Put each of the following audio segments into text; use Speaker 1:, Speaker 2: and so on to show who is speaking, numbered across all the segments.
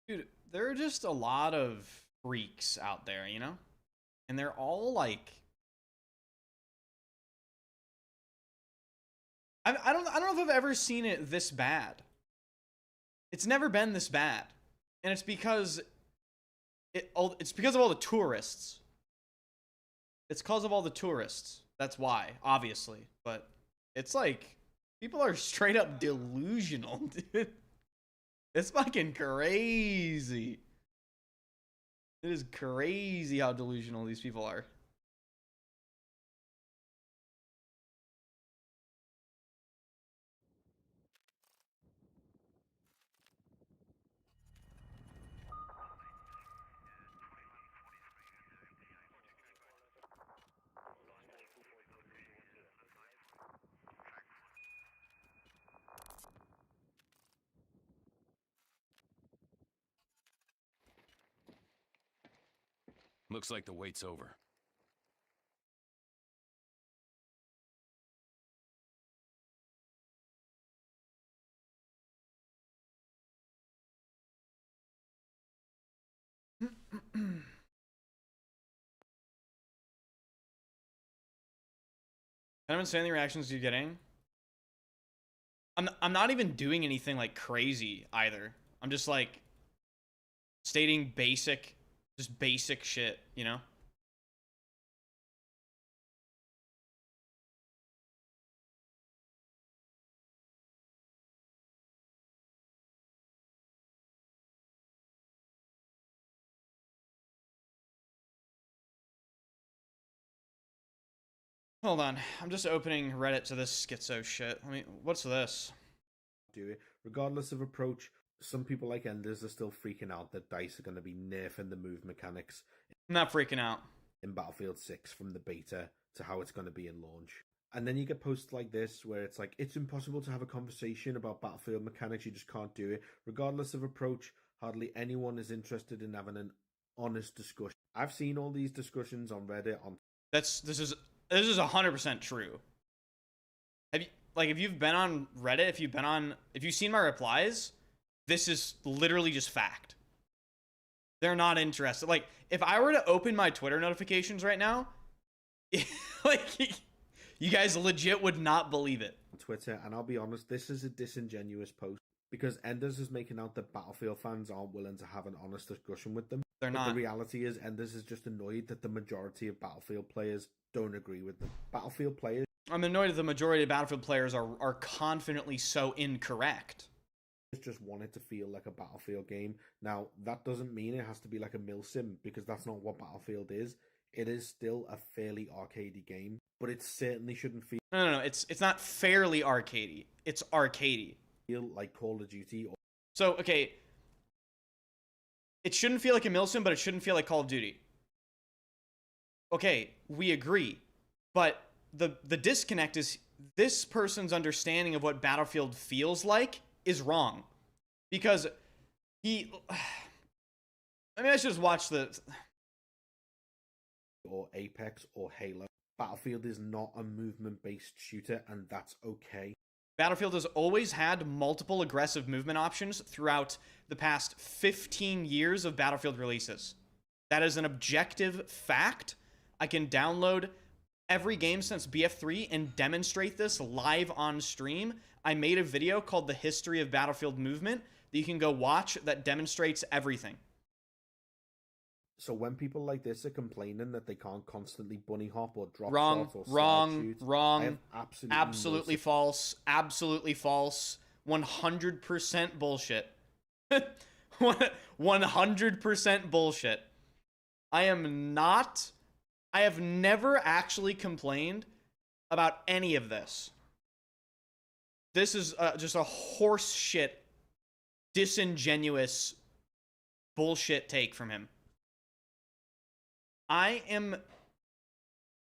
Speaker 1: Dude, there are just a lot of freaks out there, you know? And they're all like I don't know if I've ever seen it this bad. It's never been this bad. And it's because it's because of all the tourists. It's because of all the tourists. That's why, obviously. But it's like people are straight up delusional, dude. It's fucking crazy. It is crazy how delusional these people are.
Speaker 2: Looks like the wait's over.
Speaker 1: Kind of insane the reactions you're getting. I'm not even doing anything like crazy either. I'm just like stating basic, just basic shit, you know? Hold on, I'm just opening Reddit to this schizo shit. I mean, what's this?
Speaker 3: Do it. Regardless of approach, some people like Enders are still freaking out that DICE are going to be nerfing the move mechanics
Speaker 1: I'm not freaking out.
Speaker 3: in Battlefield 6 from the beta to how it's going to be in launch. And then you get posts like this where it's like, it's impossible to have a conversation about Battlefield mechanics, you just can't do it. Regardless of approach, hardly anyone is interested in having an honest discussion. I've seen all these discussions on Reddit.
Speaker 1: This is 100% true. If you've been on Reddit, if you've seen my replies, this is literally just fact. They're not interested. Like, if I were to open my Twitter notifications right now, like, you guys legit would not believe it.
Speaker 3: Twitter, and I'll be honest, this is a disingenuous post because Enders is making out that Battlefield fans aren't willing to have an honest discussion with them.
Speaker 1: They're
Speaker 3: But
Speaker 1: not.
Speaker 3: the reality is Enders is just annoyed that the majority of Battlefield players don't agree with them. Battlefield players
Speaker 1: I'm annoyed that the majority of Battlefield players are confidently so incorrect.
Speaker 3: just want it to feel like a Battlefield game. Now, that doesn't mean it has to be like a milsim, because that's not what Battlefield is. It is still a fairly arcadey game, but it certainly shouldn't feel
Speaker 1: No. It's not fairly arcadey. It's arcadey.
Speaker 3: like Call of Duty.
Speaker 1: So, okay. It shouldn't feel like a milsim, but it shouldn't feel like Call of Duty. Okay, we agree. But the disconnect is this person's understanding of what Battlefield feels like is wrong. Because I should just watch the...
Speaker 3: Or Apex or Halo. Battlefield is not a movement-based shooter, and that's okay.
Speaker 1: Battlefield has always had multiple aggressive movement options throughout the past 15 years of Battlefield releases. That is an objective fact. I can download every game since BF3 and demonstrate this live on stream. I made a video called The History of Battlefield Movement that you can go watch that demonstrates everything.
Speaker 3: So when people like this are complaining that they can't constantly bunny hop or drop
Speaker 1: Wrong,
Speaker 3: shots or
Speaker 1: wrong,
Speaker 3: I have
Speaker 1: absolutely false, absolutely false, 100% bullshit. 100% bullshit. I have never actually complained about any of this. This is just a horse shit, disingenuous bullshit take from him. I am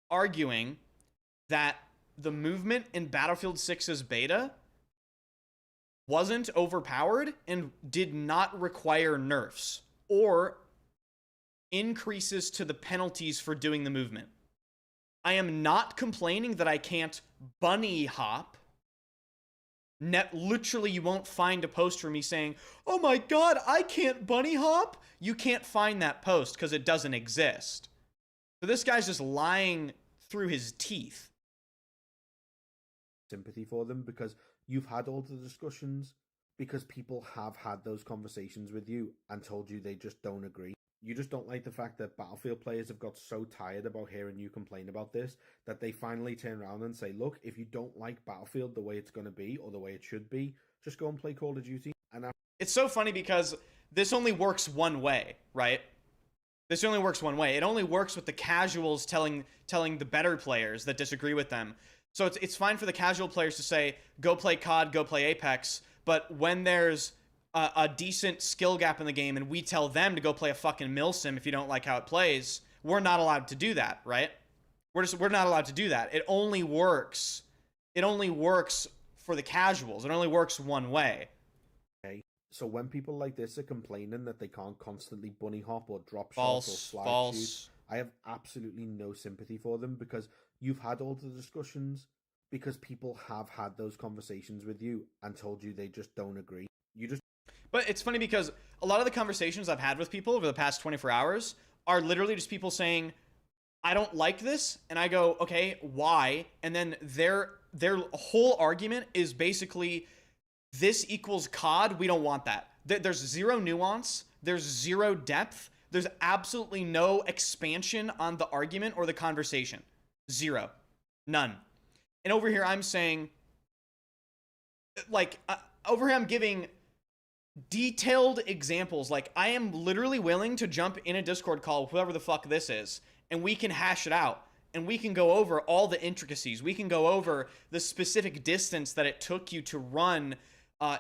Speaker 1: arguing that the movement in Battlefield 6's beta wasn't overpowered and did not require nerfs or increases to the penalties for doing the movement. I am not complaining that I can't bunny hop. Literally, you won't find a post from me saying, oh my god, I can't bunny hop. You can't find that post because it doesn't exist. So this guy's just lying through his teeth.
Speaker 3: Sympathy for them because you've had all the discussions, because people have had those conversations with you and told you they just don't agree. You just don't like the fact that Battlefield players have got so tired about hearing you complain about this that they finally turn around and say, look, if you don't like Battlefield the way it's going to be or the way it should be, just go and play Call of Duty. And
Speaker 1: it's so funny because this only works one way, right? This only works one way. It only works with the casuals telling the better players that disagree with them. So it's fine for the casual players to say, go play COD, go play Apex, but when there's a decent skill gap in the game and we tell them to go play a fucking milsim if you don't like how it plays, we're not allowed to do that, right? We're not allowed to do that. It only works for the casuals. It only works one way.
Speaker 3: Okay. So when people like this are complaining that they can't constantly bunny hop or drop shots or slide shoot, I have absolutely no sympathy for them because you've had all the discussions, because people have had those conversations with you and told you they just don't agree.
Speaker 1: But it's funny because a lot of the conversations I've had with people over the past 24 hours are literally just people saying, I don't like this. And I go, okay, why? And then their whole argument is basically, this equals COD. We don't want that. There's zero nuance. There's zero depth. There's absolutely no expansion on the argument or the conversation. Zero. None. And over here, I'm saying, like, over here, I'm giving detailed examples. Like, I am literally willing to jump in a Discord call, whoever the fuck this is, and we can hash it out. And we can go over all the intricacies. We can go over the specific distance that it took you to run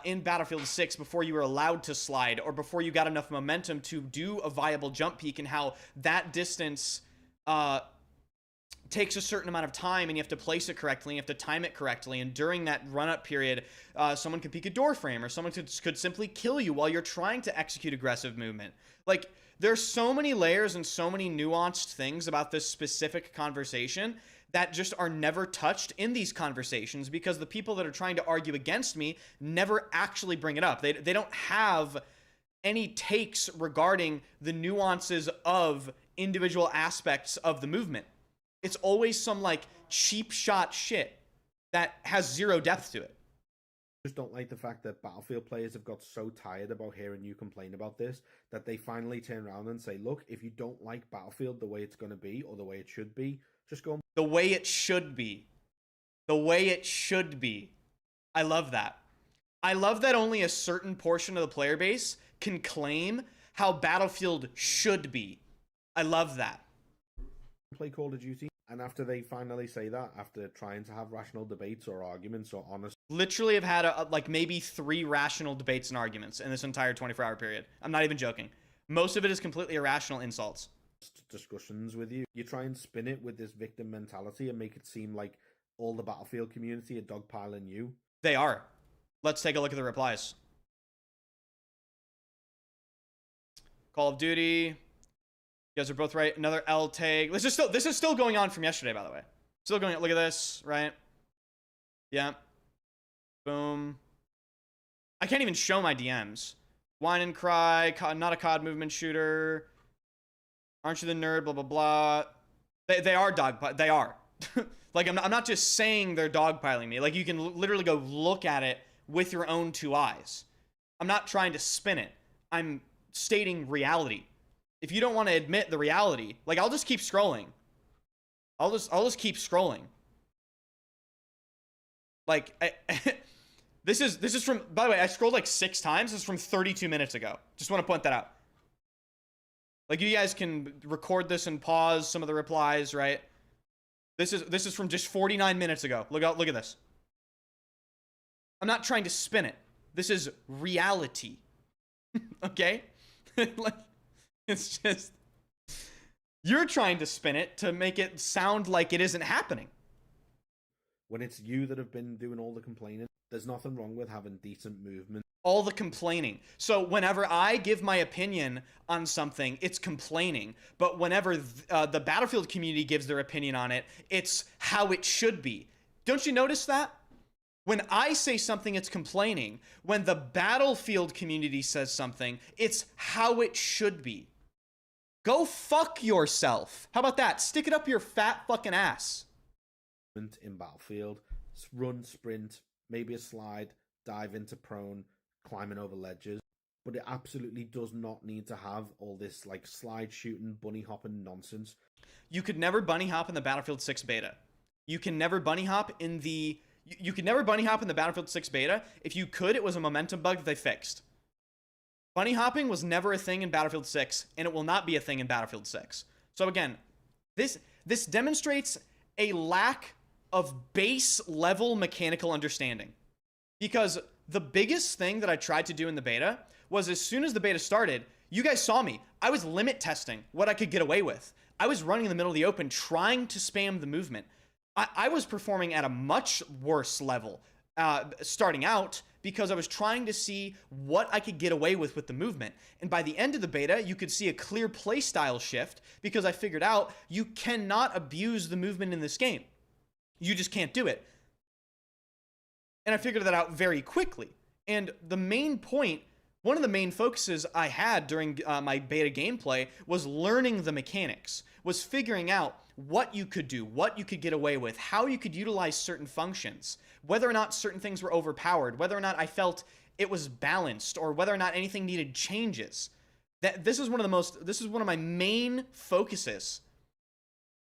Speaker 1: in Battlefield 6 before you were allowed to slide, or before you got enough momentum to do a viable jump peak, and how that distance takes a certain amount of time, and you have to place it correctly, and you have to time it correctly, and during that run-up period, someone could peek a door frame, or someone could simply kill you while you're trying to execute aggressive movement. Like, there's so many layers and so many nuanced things about this specific conversation that just are never touched in these conversations, because the people that are trying to argue against me never actually bring it up. They don't have any takes regarding the nuances of individual aspects of the movement. It's always some, like, cheap shot shit that has zero depth to it.
Speaker 3: Just don't like the fact that Battlefield players have got so tired about hearing you complain about this that they finally turn around and say, look, if you don't like Battlefield the way it's going to be or the way it should be, just go.
Speaker 1: The way it should be. The way it should be. I love that. I love that only a certain portion of the player base can claim how Battlefield should be. I love that.
Speaker 3: Play Call of Duty. And after they finally say that, after trying to have rational debates or arguments or honest...
Speaker 1: Literally have had like maybe 3 rational debates and arguments in this entire 24-hour period. I'm not even joking. Most of it is completely irrational insults.
Speaker 3: Discussions with you. You try and spin it with this victim mentality and make it seem like all the Battlefield community are dogpiling you.
Speaker 1: They are. Let's take a look at the replies. Call of Duty... You guys are both right. Another L tag. This is still going on from yesterday, by the way. Still going on. Look at this, right? Yeah. Boom. I can't even show my DMs. Whine and cry. Not a COD movement shooter. Aren't you the nerd? Blah, blah, blah. They are dogpiling. They are. Like, I'm not just saying they're dogpiling me. Like, you can literally go look at it with your own 2 eyes. I'm not trying to spin it. I'm stating reality. If you don't want to admit the reality, like, I'll just keep scrolling. I'll just keep scrolling. Like, this is from, by the way, I scrolled like 6 times. This is from 32 minutes ago. Just want to point that out. Like, you guys can record this and pause some of the replies, right? This is from just 49 minutes ago. Look at this. I'm not trying to spin it. This is reality. Okay? Like, it's just, you're trying to spin it to make it sound like it isn't happening.
Speaker 3: When it's you that have been doing all the complaining. There's nothing wrong with having decent movement.
Speaker 1: All the complaining. So whenever I give my opinion on something, it's complaining. But whenever the Battlefield community gives their opinion on it, it's how it should be. Don't you notice that? When I say something, it's complaining. When the Battlefield community says something, it's how it should be. Go fuck yourself. How about that? Stick it up your fat fucking ass.
Speaker 3: In Battlefield, run, sprint, maybe a slide, dive into prone, climbing over ledges, but it absolutely does not need to have all this like slide shooting, bunny hopping nonsense.
Speaker 1: You could never bunny hop in the Battlefield 6 beta. You can never bunny hop in the Battlefield 6 beta. If you could, it was a momentum bug that they fixed. Bunny hopping was never a thing in Battlefield 6, and it will not be a thing in Battlefield 6. So again, this demonstrates a lack of base level mechanical understanding. Because the biggest thing that I tried to do in the beta was, as soon as the beta started, you guys saw me. I was limit testing what I could get away with. I was running in the middle of the open trying to spam the movement. I was performing at a much worse level starting out, because I was trying to see what I could get away with the movement. And by the end of the beta, you could see a clear playstyle shift, because I figured out you cannot abuse the movement in this game. You just can't do it. And I figured that out very quickly. And the main point, one of the main focuses I had during my beta gameplay was learning the mechanics, was figuring out what you could do, what you could get away with, how you could utilize certain functions, whether or not certain things were overpowered, whether or not I felt it was balanced, or whether or not anything needed changes. This is one of my main focuses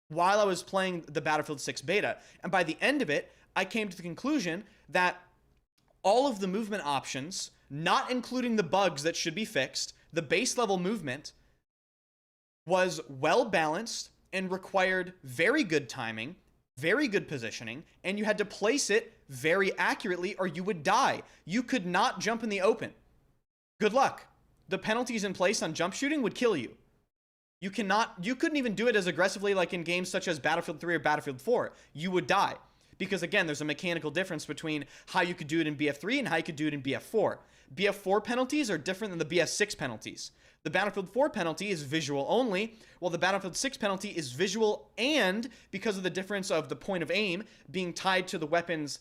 Speaker 1: while I was playing the Battlefield 6 beta. And by the end of it, I came to the conclusion that all of the movement options, not including the bugs that should be fixed, the base level movement was well balanced and required very good timing, very good positioning, and you had to place it very accurately or you would die. You could not jump in the open. Good luck. The penalties in place on jump shooting would kill you. You couldn't even do it as aggressively like in games such as Battlefield 3 or Battlefield 4. You would die. Because again, there's a mechanical difference between how you could do it in BF3 and how you could do it in BF4. BF4 penalties are different than the BF6 penalties. The Battlefield 4 penalty is visual only, while the Battlefield 6 penalty is visual, and because of the difference of the point of aim being tied to the weapon's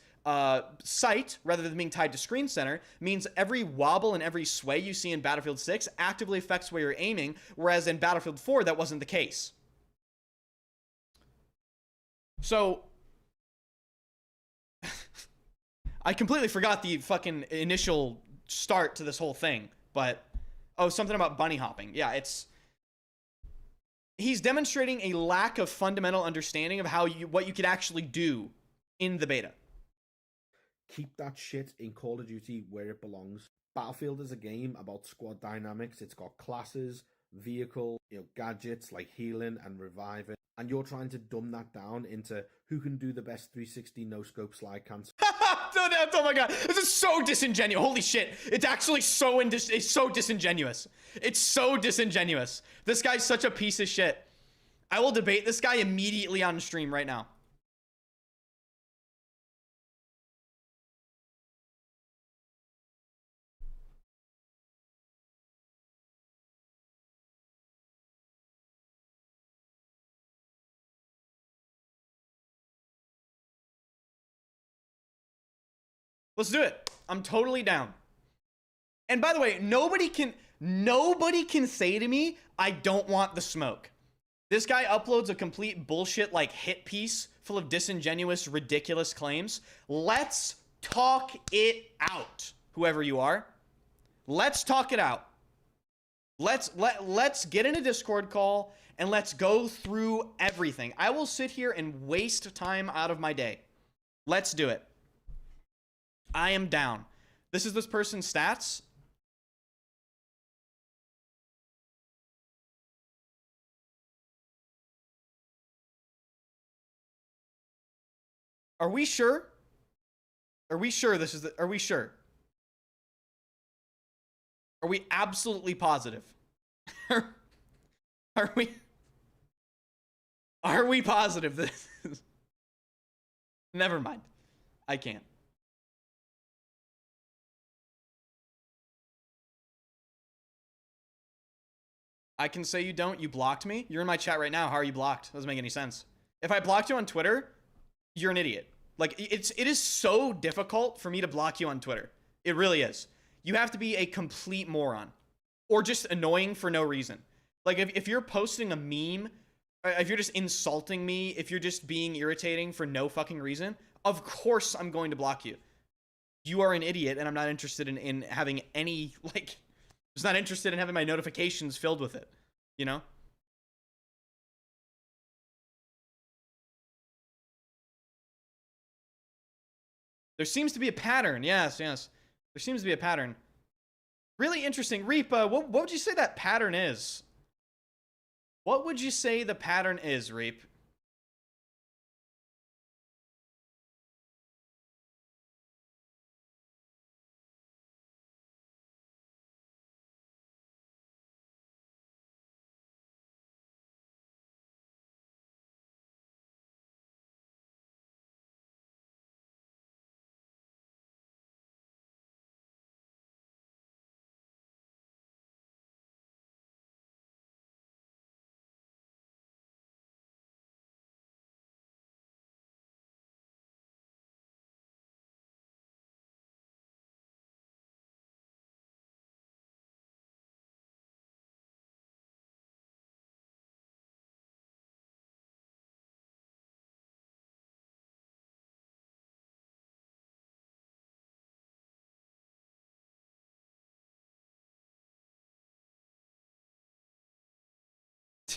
Speaker 1: sight rather than being tied to screen center, means every wobble and every sway you see in Battlefield 6 actively affects where you're aiming, whereas in Battlefield 4 that wasn't the case. So I completely forgot the fucking initial start to this whole thing, but something about bunny hopping. Yeah, he's demonstrating a lack of fundamental understanding of what you could actually do in the beta.
Speaker 3: Keep that shit in Call of Duty where it belongs. Battlefield is a game about squad dynamics. It's got classes, vehicle, gadgets like healing and reviving, and you're trying to dumb that down into who can do the best 360 no-scope slide cancel.
Speaker 1: Oh my god, this is so disingenuous. Holy shit, it's actually it's so disingenuous. It's so disingenuous. This guy's such a piece of shit. I will debate this guy immediately on stream right now. Let's do it. I'm totally down. And by the way, nobody can say to me, I don't want the smoke. This guy uploads a complete bullshit like hit piece full of disingenuous, ridiculous claims. Let's talk it out, whoever you are. Let's talk it out. Let's get in a Discord call and let's go through everything. I will sit here and waste time out of my day. Let's do it. I am down. This is this person's stats. Are we sure? Are we sure this is are we sure? Are we absolutely positive? Are we positive this is... Never mind. I can't. I can say you don't. You blocked me. You're in my chat right now. How are you blocked? Doesn't make any sense. If I blocked you on Twitter, you're an idiot. Like, it is so difficult for me to block you on Twitter. It really is. You have to be a complete moron. Or just annoying for no reason. Like, if you're posting a meme, if you're just insulting me, if you're just being irritating for no fucking reason, of course I'm going to block you. You are an idiot, and I'm not interested in having any, like... Just not interested in having my notifications filled with it, you know? There seems to be a pattern. Yes. There seems to be a pattern. Really interesting. Reap, what would you say that pattern is? What would you say the pattern is, Reap?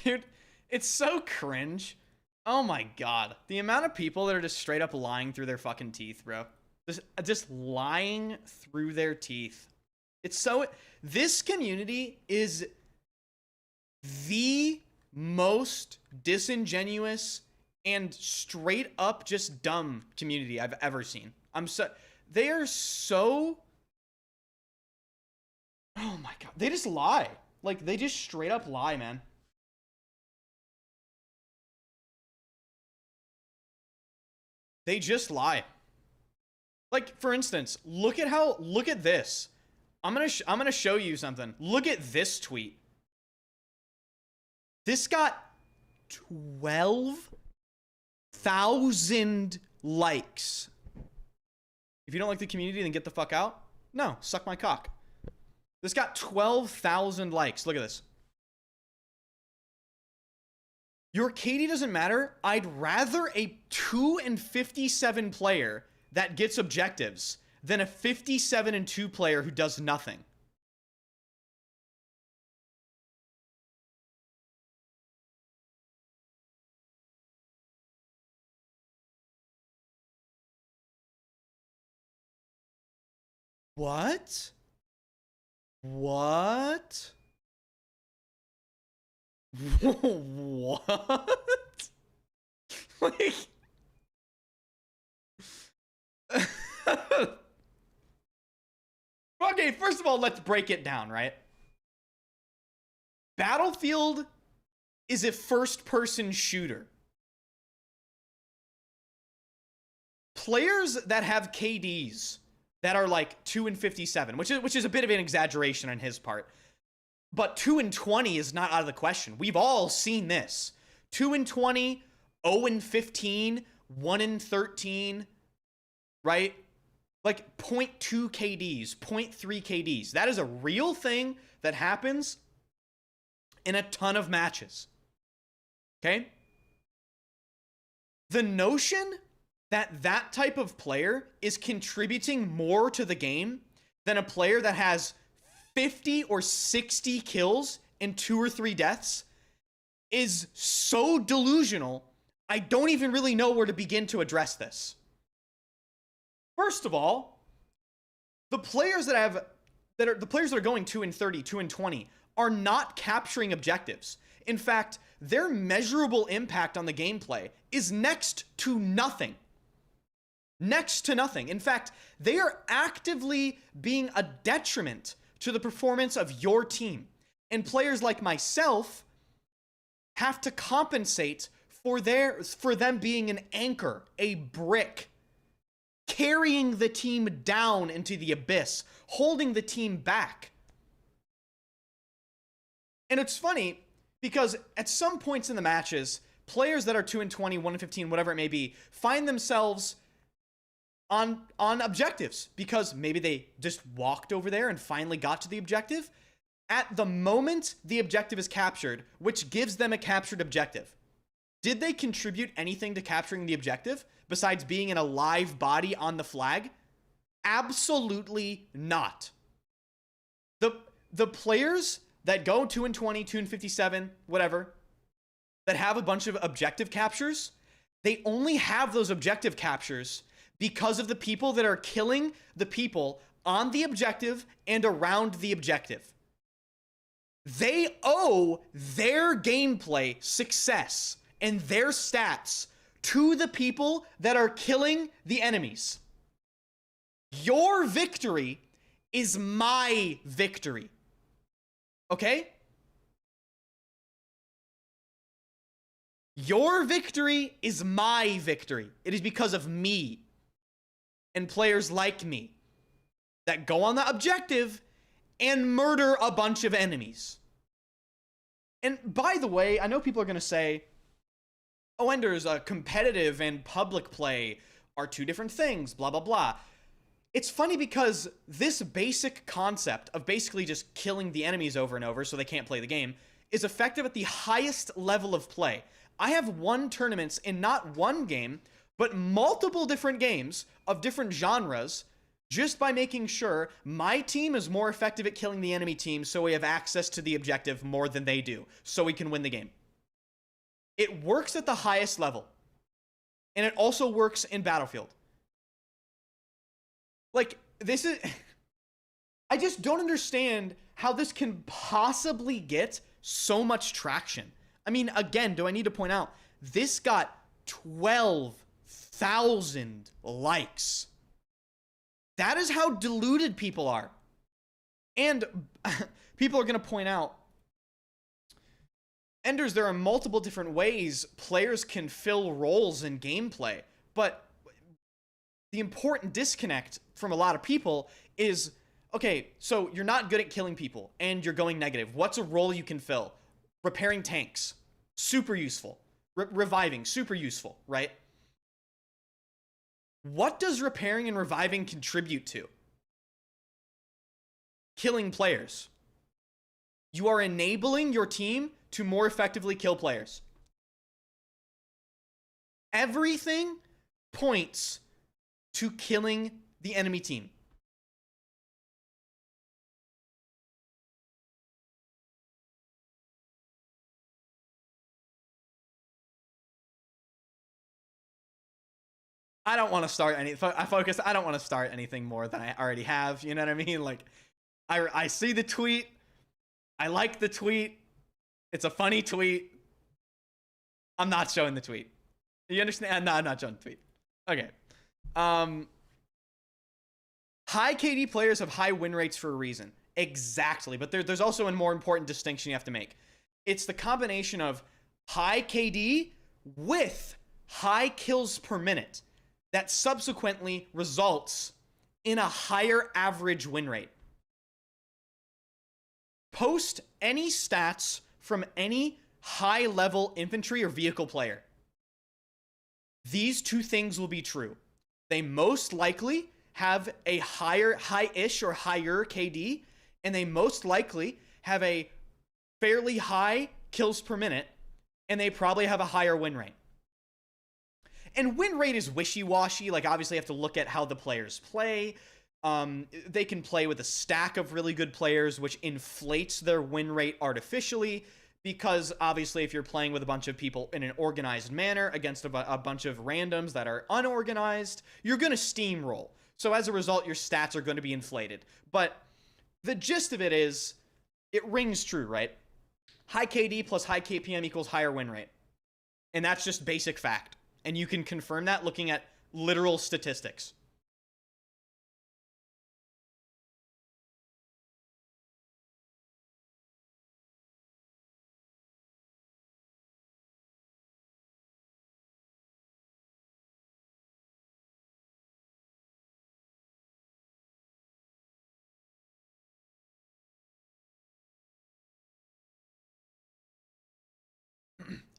Speaker 1: Dude, it's so cringe. Oh my god. The amount of people that are just straight up lying through their fucking teeth, bro. Just lying through their teeth. It's so... This community is the most disingenuous and straight up just dumb community I've ever seen. They are so... Oh my god. They just lie. Like, they just straight up lie, man. They just lie. Like, for instance, look at this. I'm gonna show you something. Look at this tweet. This got 12,000 likes. If you don't like the community, then get the fuck out. No, suck my cock. This got 12,000 likes. Look at this. Your KD doesn't matter. I'd rather a 2-57 player that gets objectives than a 57-2 player who does nothing. What? What? What? Like... Okay, first of all, let's break it down, right? Battlefield is a first-person shooter. Players that have KDs that are like 2-57, which is a bit of an exaggeration on his part, but 2-20 is not out of the question. We've all seen this. 2-20, 0-15, 1-13, right? Like 0.2 KDs, 0.3 KDs. That is a real thing that happens in a ton of matches. Okay? The notion that that type of player is contributing more to the game than a player that has 50 or 60 kills and 2 or 3 deaths is so delusional, I don't even really know where to begin to address this. First of all, the players that are going 2-30, 2-20 are not capturing objectives. In fact, their measurable impact on the gameplay is next to nothing. Next to nothing. In fact, they are actively being a detriment to the performance of your team. And players like myself have to compensate for them being an anchor, a brick, carrying the team down into the abyss, holding the team back. And it's funny, Because at some points in the matches, players that are 2-20, 1-15, whatever it may be, find themselves on objectives because maybe they just walked over there and finally got to the objective. At the moment the objective is captured, which gives them a captured objective. Did they contribute anything to capturing the objective besides being in a live body on the flag? Absolutely not. The players that go 2-20, 2-57, whatever, that have a bunch of objective captures, they only have those objective captures because of the people that are killing the people on the objective and around the objective. They owe their gameplay success and their stats to the people that are killing the enemies. Your victory is my victory. Okay? Your victory is my victory. It is because of me and players like me that go on the objective and murder a bunch of enemies. And by the way, I know people are going to say, oh, Enders, competitive and public play are two different things, blah, blah, blah. It's funny because this basic concept of basically just killing the enemies over and over so they can't play the game is effective at the highest level of play. I have won tournaments in not one game, but multiple different games of different genres just by making sure my team is more effective at killing the enemy team so we have access to the objective more than they do, so we can win the game. It works at the highest level. And it also works in Battlefield. Like, this is... I just don't understand how this can possibly get so much traction. I mean, again, do I need to point out, this got 12,000 likes. That is how deluded people are. And people are going to point out, Enders, there are multiple different ways players can fill roles in gameplay, but the important disconnect from a lot of people is, okay, so you're not good at killing people and you're going negative. What's a role you can fill? Repairing tanks, super useful. Reviving, super useful, right? What does repairing and reviving contribute to? Killing players. You are enabling your team to more effectively kill players. Everything points to killing the enemy team. I don't want to start any. I don't want to start anything more than I already have. You know what I mean? Like, I see the tweet. I like the tweet. It's a funny tweet. I'm not showing the tweet. You understand? No, I'm not showing the tweet. Okay. High KD players have high win rates for a reason. Exactly. But there's also a more important distinction you have to make. It's the combination of high KD with high kills per minute that subsequently results in a higher average win rate. Post any stats from any high-level infantry or vehicle player. These two things will be true. They most likely have a high-ish or higher KD, and they most likely have a fairly high kills per minute, and they probably have a higher win rate. And win rate is wishy-washy. Like, obviously, you have to look at how the players play. They can play with a stack of really good players, which inflates their win rate artificially, because obviously if you're playing with a bunch of people in an organized manner against a bunch of randoms that are unorganized, you're going to steamroll. So as a result, your stats are going to be inflated. But the gist of it is, it rings true, right? High KD plus high KPM equals higher win rate. And that's just basic fact. And you can confirm that looking at literal statistics.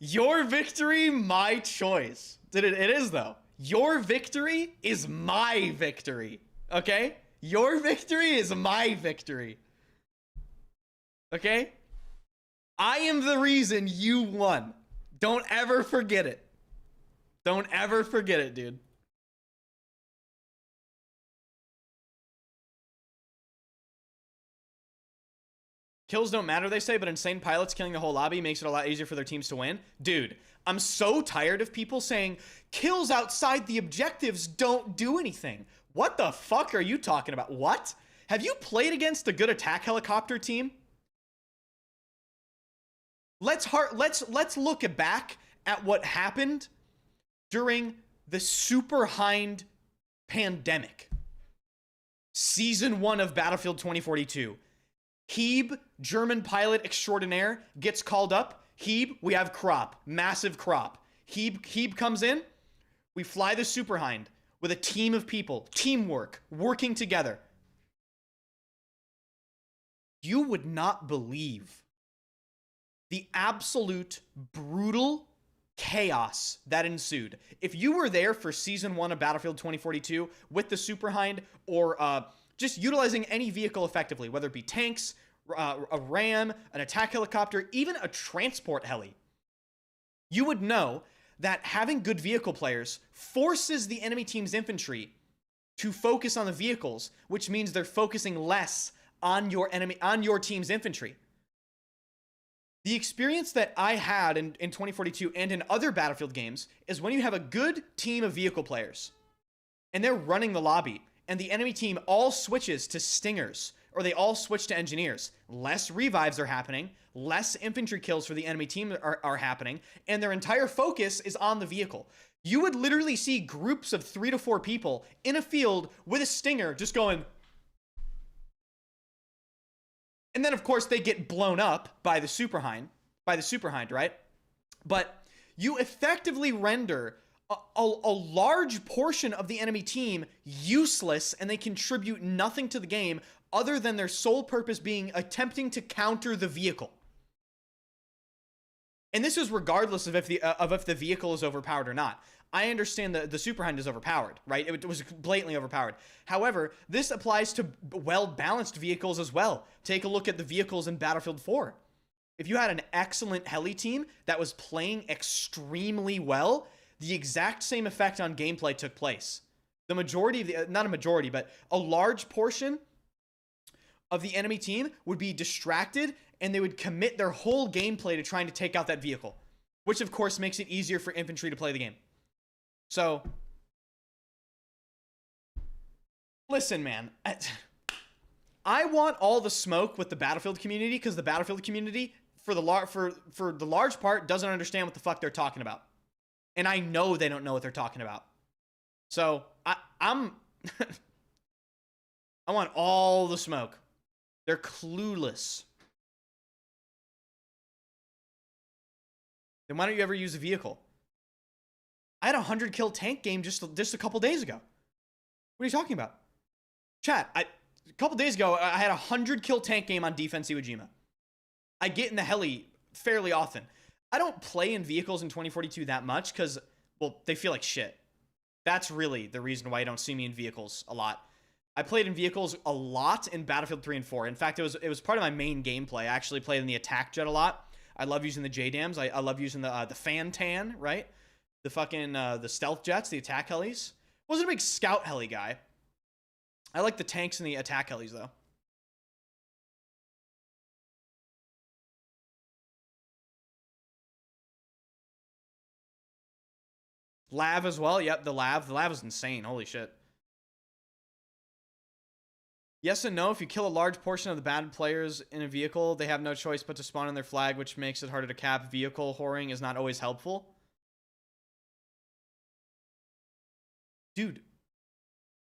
Speaker 1: Your victory, my choice. It is, though. Your victory is my victory. Okay? Your victory is my victory. Okay? I am the reason you won. Don't ever forget it. Don't ever forget it, dude. Kills don't matter, they say, but insane pilots killing the whole lobby makes it a lot easier for their teams to win. Dude, I'm so tired of people saying kills outside the objectives don't do anything. What the fuck are you talking about? What? Have you played against a good attack helicopter team? Let's look back at what happened during the Super Hind pandemic. Season 1 of Battlefield 2042. Heeb, German pilot extraordinaire, gets called up. Heeb, we have crop. Massive crop. Heeb comes in. We fly the Super Hind with a team of people. Teamwork. Working together. You would not believe the absolute brutal chaos that ensued. If you were there for Season 1 of Battlefield 2042 with the Super Hind or just utilizing any vehicle effectively, whether it be tanks, a ram, an attack helicopter, even a transport heli, you would know that having good vehicle players forces the enemy team's infantry to focus on the vehicles, which means they're focusing less on your team's infantry. The experience that I had in 2042 and in other Battlefield games is when you have a good team of vehicle players and they're running the lobby and the enemy team all switches to stingers or they all switch to engineers. Less revives are happening, less infantry kills for the enemy team are happening, and their entire focus is on the vehicle. You would literally see groups of 3 to 4 people in a field with a stinger just going. And then, of course, they get blown up by the Super Hind, right? But you effectively render a large portion of the enemy team useless, and they contribute nothing to the game other than their sole purpose being attempting to counter the vehicle. And this is regardless of if the vehicle is overpowered or not. I understand the Super Hind is overpowered, right? It was blatantly overpowered. However, this applies to well-balanced vehicles as well. Take a look at the vehicles in Battlefield 4. If you had an excellent heli team that was playing extremely well, the exact same effect on gameplay took place. The majority of the, not a majority, but a large portion of the enemy team would be distracted and they would commit their whole gameplay to trying to take out that vehicle, which of course makes it easier for infantry to play the game. So, listen, man, I want all the smoke with the Battlefield community because the Battlefield community, for the large part, doesn't understand what the fuck they're talking about. And I know they don't know what they're talking about. So, I'm I want all the smoke. They're clueless. Then why don't you ever use a vehicle? I had a 100 kill tank game just a couple days ago. What are you talking about? Chat, a couple days ago, I had a 100 kill tank game on Defense Iwo Jima. I get in the heli fairly often. I don't play in vehicles in 2042 that much because, well, they feel like shit. That's really the reason why you don't see me in vehicles a lot. I played in vehicles a lot in Battlefield 3 and 4. In fact, it was part of my main gameplay. I actually played in the attack jet a lot. I love using the JDAMs. I love using the Fan-Tan, right? The fucking, the stealth jets, the attack helis. Wasn't a big scout heli guy. I like the tanks and the attack helis, though. Lav as well. Yep, the Lav. The Lav is insane. Holy shit. Yes and no. If you kill a large portion of the bad players in a vehicle, they have no choice but to spawn on their flag, which makes it harder to cap. Vehicle whoring is not always helpful. Dude,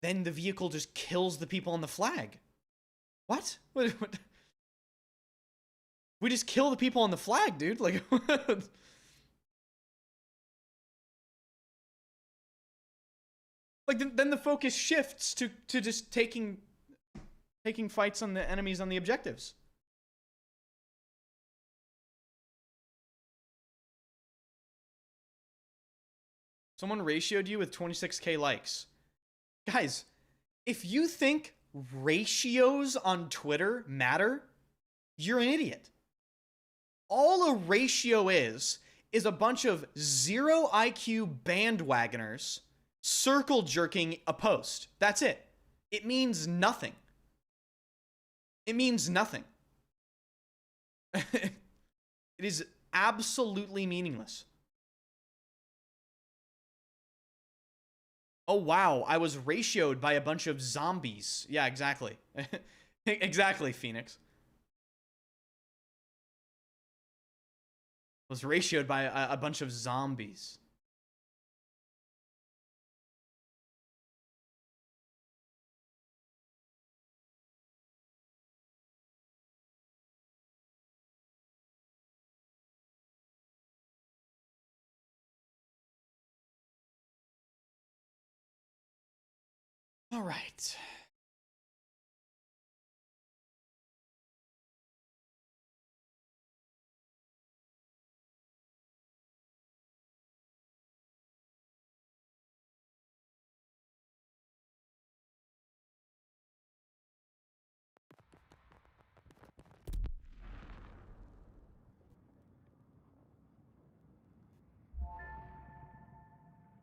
Speaker 1: then the vehicle just kills the people on the flag. What? What? We just kill the people on the flag, dude. Like, like then the focus shifts to just taking fights on the enemies on the objectives. Someone ratioed you with 26k likes. Guys, if you think ratios on Twitter matter, you're an idiot. All a ratio is a bunch of 0 IQ bandwagoners circle jerking a post. That's it. It means nothing. It means nothing. It is absolutely meaningless. Oh, wow. I was ratioed by a bunch of zombies. Yeah, exactly. Exactly, Phoenix. Was ratioed by a bunch of zombies. All right.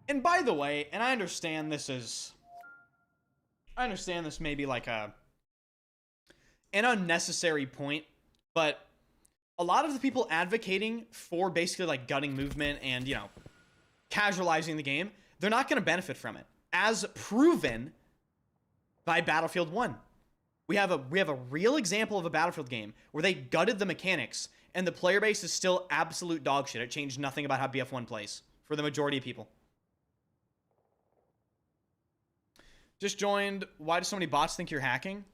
Speaker 1: And by the way, and I understand this may be like an unnecessary point, but a lot of the people advocating for basically like gutting movement and, you know, casualizing the game, they're not going to benefit from it, as proven by Battlefield 1. We have a real example of a Battlefield game where they gutted the mechanics and the player base is still absolute dog shit. It changed nothing about how BF1 plays for the majority of people. Just joined. Why do so many bots think you're hacking?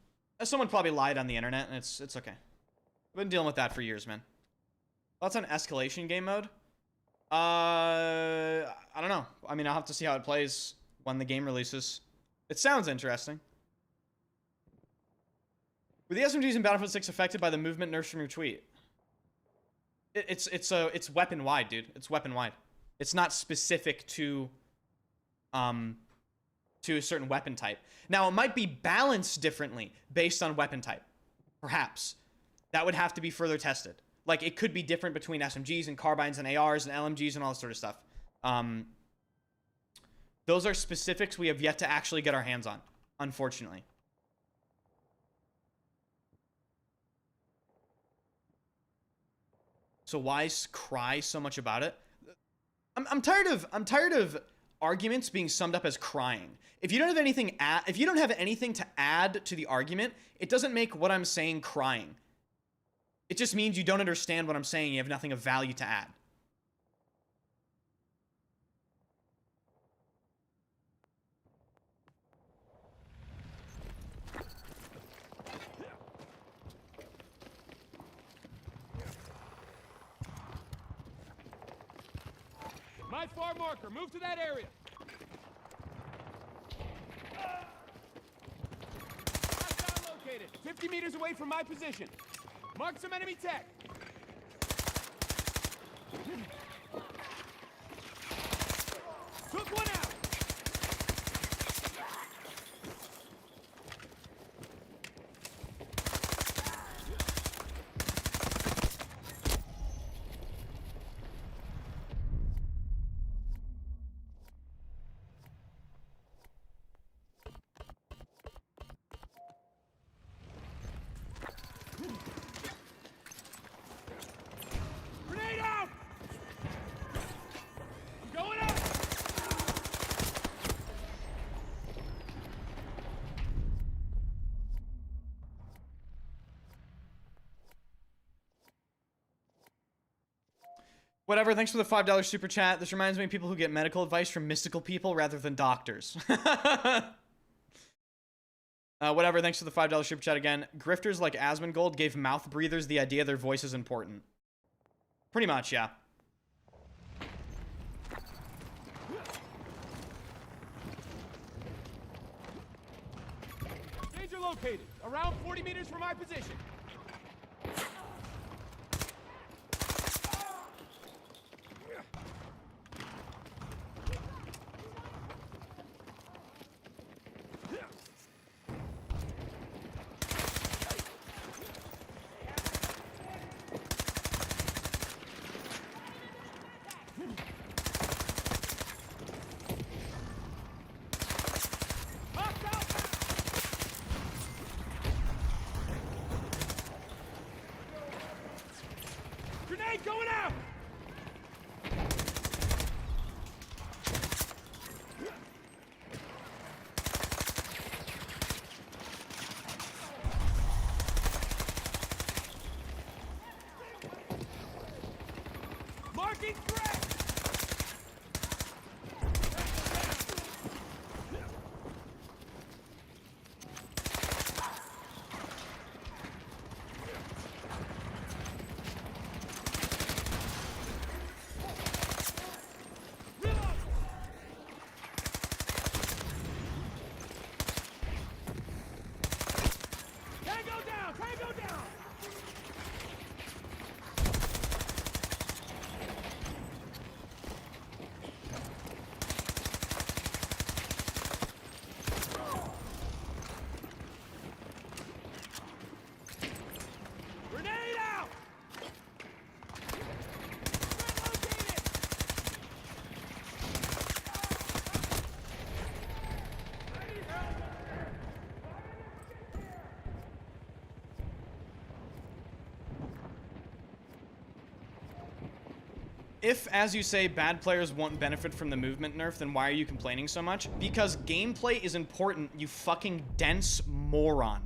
Speaker 1: Someone probably lied on the internet, and it's okay. I've been dealing with that for years, man. Thoughts on escalation game mode? I don't know. I mean, I'll have to see how it plays when the game releases. It sounds interesting. Were the SMGs in Battlefield 6 affected by the movement nerfs from your tweet? It's weapon wide, dude. It's weapon wide. It's not specific to a certain weapon type. Now, it might be balanced differently based on weapon type. Perhaps. That would have to be further tested. Like, it could be different between SMGs and carbines and ARs and LMGs and all this sort of stuff. Those are specifics we have yet to actually get our hands on, unfortunately. So why cry so much about it? I'm tired of arguments being summed up as crying. If you don't have anything to add to the argument, it doesn't make what I'm saying crying. It just means you don't understand what I'm saying. You have nothing of value to add.
Speaker 4: My far marker, move to that area. Hostile located, 50 meters away from my position. Mark some enemy tech. Took one out. Grenade out! I'm going up!
Speaker 1: Whatever, thanks for the $5 super chat. This reminds me of people who get medical advice from mystical people rather than doctors. Whatever, thanks for the $5 super chat again. Grifters like Asmongold gave mouth breathers the idea their voice is important. Pretty much, yeah.
Speaker 4: Danger located, around 40 meters from my position. going out! Marking threat! Tango down! Tango down! Grenade out! Threat located!
Speaker 1: If, as you say, bad players won't benefit from the movement nerf, then why are you complaining so much? Because gameplay is important, you fucking dense moron.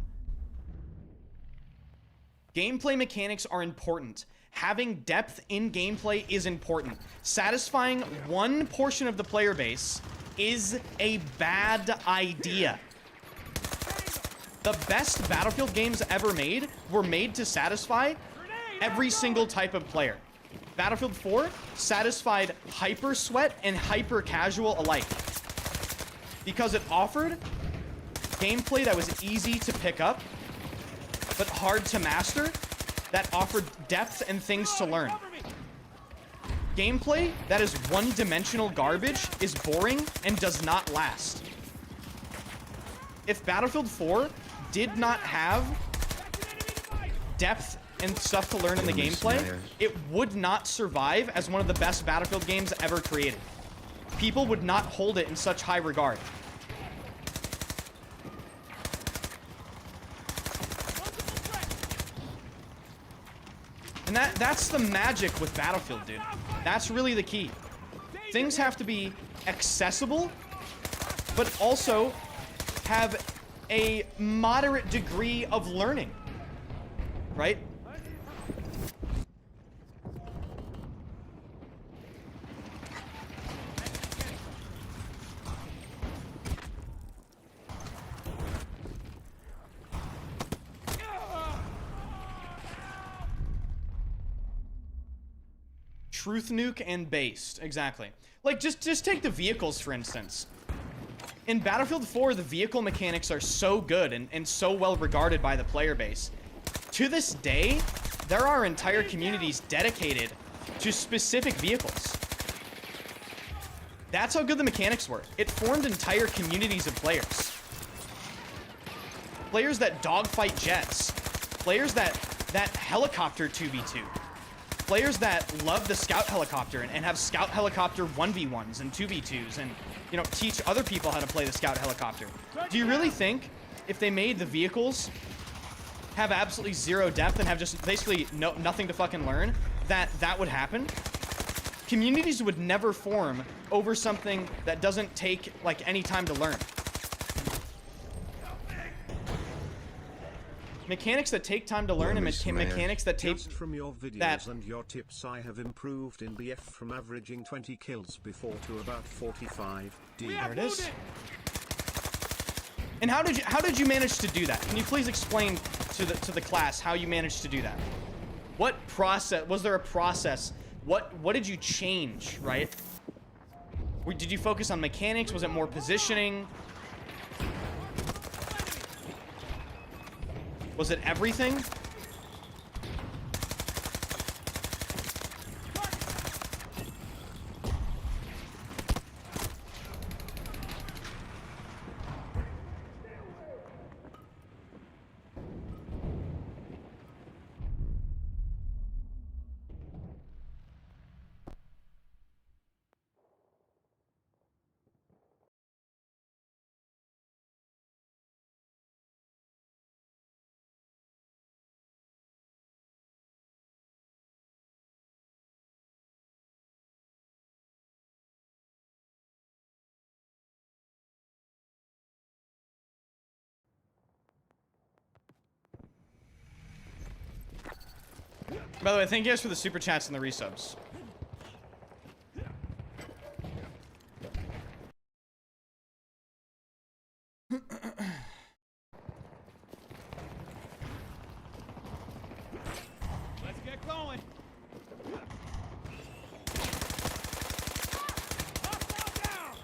Speaker 1: Gameplay mechanics are important. Having depth in gameplay is important. Satisfying one portion of the player base is a bad idea. The best Battlefield games ever made were made to satisfy every single type of player. Battlefield 4 satisfied hyper sweat and hyper casual alike because it offered gameplay that was easy to pick up but hard to master, that offered depth and things to learn. Gameplay that is one-dimensional garbage is boring and does not last. If Battlefield 4 did not have depth and stuff to learn in the gameplay, it would not survive as one of the best Battlefield games ever created. People would not hold it in such high regard. And that's the magic with Battlefield, dude. That's really the key. Things have to be accessible, but also have a moderate degree of learning, right? Truth nuke and based, exactly. Like, just take the vehicles, for instance. In Battlefield 4, the vehicle mechanics are so good and so well regarded by the player base. To this day, there are entire communities dedicated to specific vehicles. That's how good the mechanics were. It formed entire communities of players. Players that dogfight jets. Players that helicopter 2v2. Players that love the scout helicopter and have scout helicopter 1v1s and 2v2s and, you know, teach other people how to play the scout helicopter. Do you really think if they made the vehicles have absolutely zero depth and have just basically nothing to fucking learn, that would happen? Communities would never form over something that doesn't take, like, any time to learn. Mechanics that take time to learn and mechanics that take
Speaker 5: Just from your videos and your tips, I have improved in BF from averaging 20 kills before to about 45.
Speaker 1: There it is. And how did you manage to do that? Can you please explain to the class how you managed to do that? What process was there? A process? What did you change? Right? Did you focus on mechanics? Was it more positioning? Was it everything? By the way, thank you guys for the super chats and the resubs.
Speaker 4: Let's get going. Hostile down.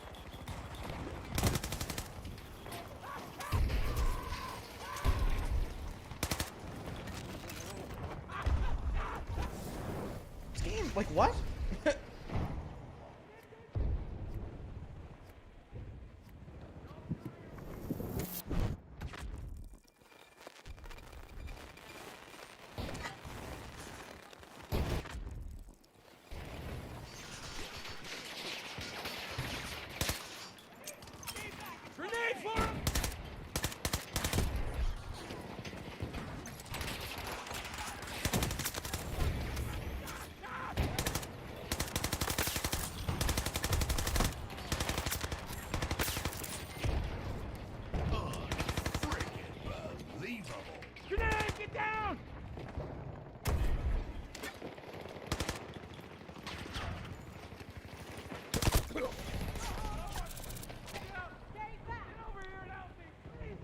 Speaker 1: This game, like, what?
Speaker 4: Grenade for him. Grenade, get down. Get over here and help me, please.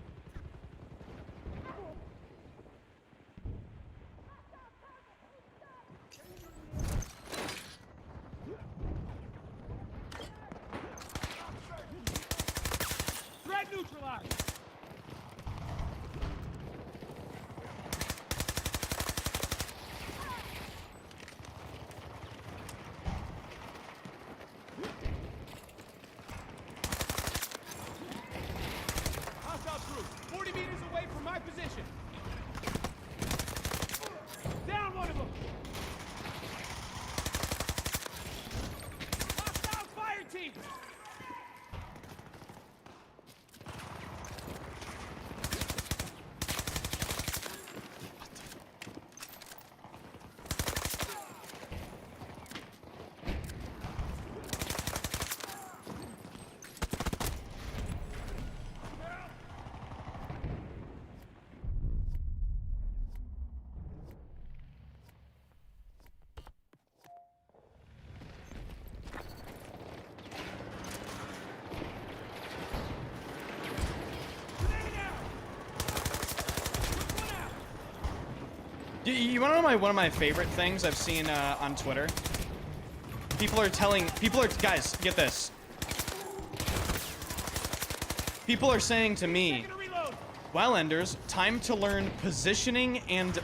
Speaker 4: Threat neutralized. Hostile troops, 40 meters away from my position. Down one of them. Hostile fire team.
Speaker 1: You want to know one of my favorite things I've seen on Twitter? Guys, get this. People are saying to me, well, Enders, time to learn positioning and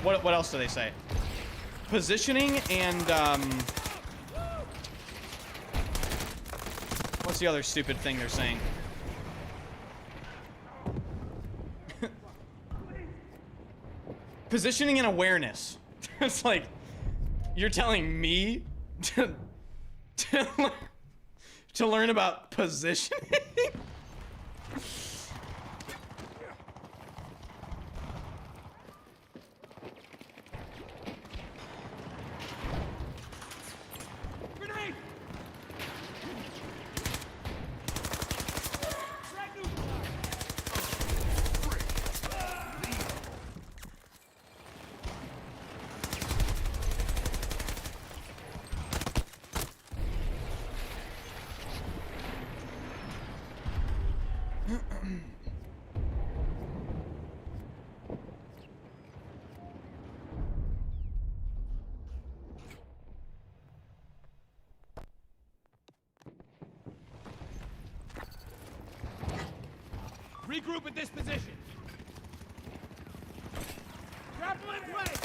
Speaker 1: what else do they say? Positioning and what's the other stupid thing they're saying? Positioning and awareness. It's like, you're telling me to learn about positioning?
Speaker 4: Grenade. Threat neutralized. Regroup at this position. Grapple in place.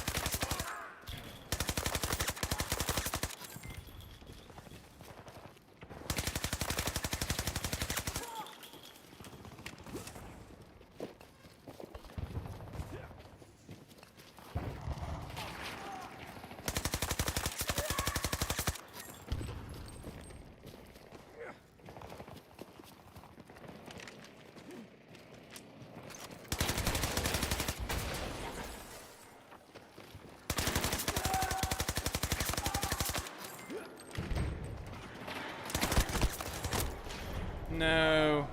Speaker 1: No.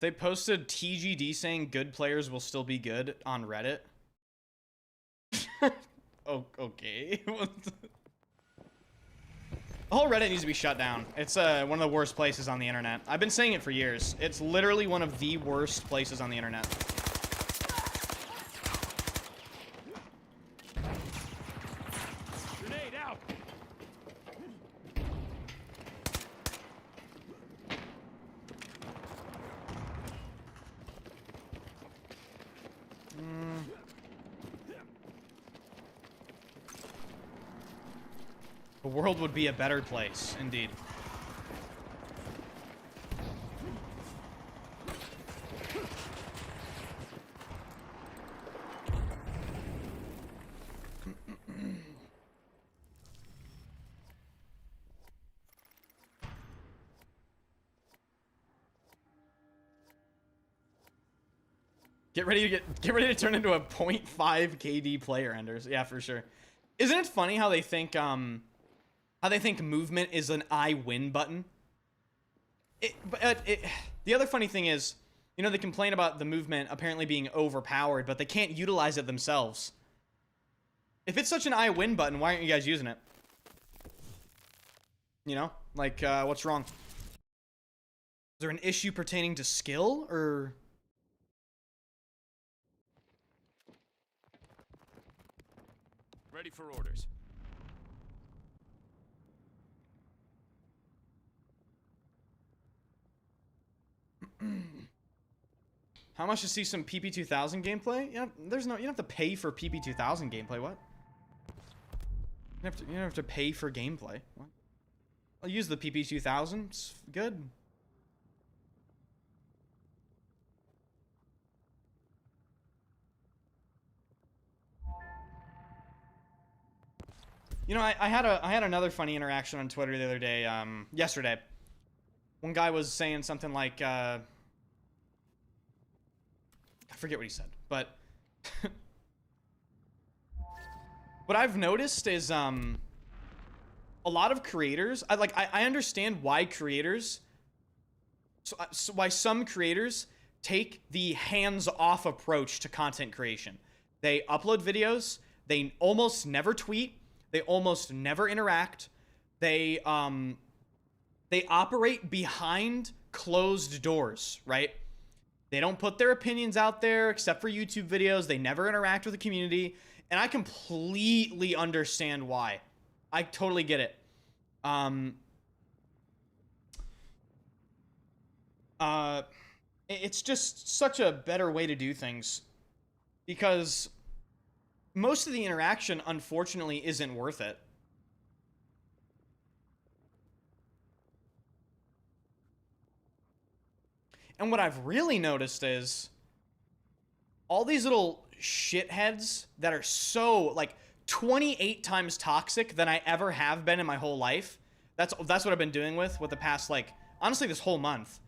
Speaker 1: They posted TGD saying good players will still be good on Reddit. Oh, okay. The whole Reddit needs to be shut down. It's one of the worst places on the internet. I've been saying it for years. It's literally one of the worst places on the internet.
Speaker 4: Grenade out.
Speaker 1: The world would be a better place, indeed. Get ready to turn into a 0.5 KD player, Enders. Yeah, for sure. Isn't it funny how they think movement is an I win button? The other funny thing is, you know, they complain about the movement apparently being overpowered, but they can't utilize it themselves. If it's such an I win button, why aren't you guys using it? You know, like, what's wrong? Is there an issue pertaining to skill, or?
Speaker 4: Ready for orders.
Speaker 1: How much to see some PP2000 gameplay? Yeah, you don't have to pay for PP2000 gameplay. What? You don't have to pay for gameplay. What? I'll use the PP2000. It's good. You know, I had another funny interaction on Twitter the other day, yesterday. One guy was saying something like, I forget what he said, but what I've noticed is, a lot of creators, I understand why creators, why some creators take the hands-off approach to content creation. They upload videos, they almost never tweet, they almost never interact. They operate behind closed doors, right? They don't put their opinions out there except for YouTube videos. They never interact with the community. And I completely understand why. I totally get it. It's just such a better way to do things, because most of the interaction, unfortunately, isn't worth it. And what I've really noticed is all these little shitheads that are so, like, 28 times toxic than I ever have been in my whole life. That's what I've been doing with the past, like, honestly, this whole month.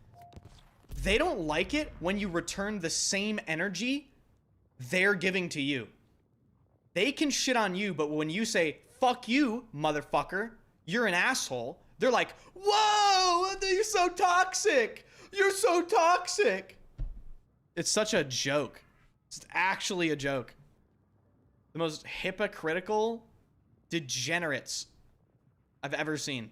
Speaker 1: They don't like it when you return the same energy they're giving to you. They can shit on you, but when you say, fuck you, motherfucker, you're an asshole, they're like, whoa, you're so toxic. You're so toxic. It's such a joke. It's actually a joke. The most hypocritical degenerates I've ever seen.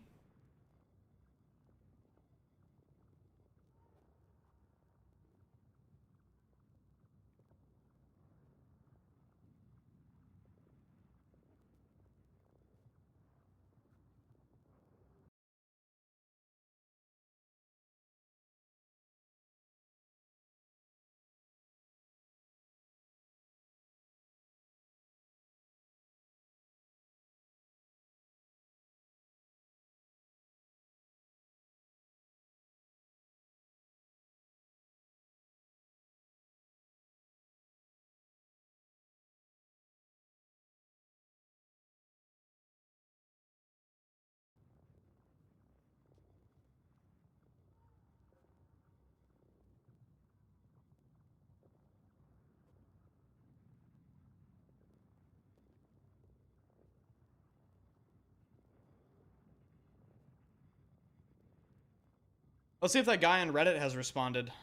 Speaker 1: Let's see if that guy on Reddit has responded.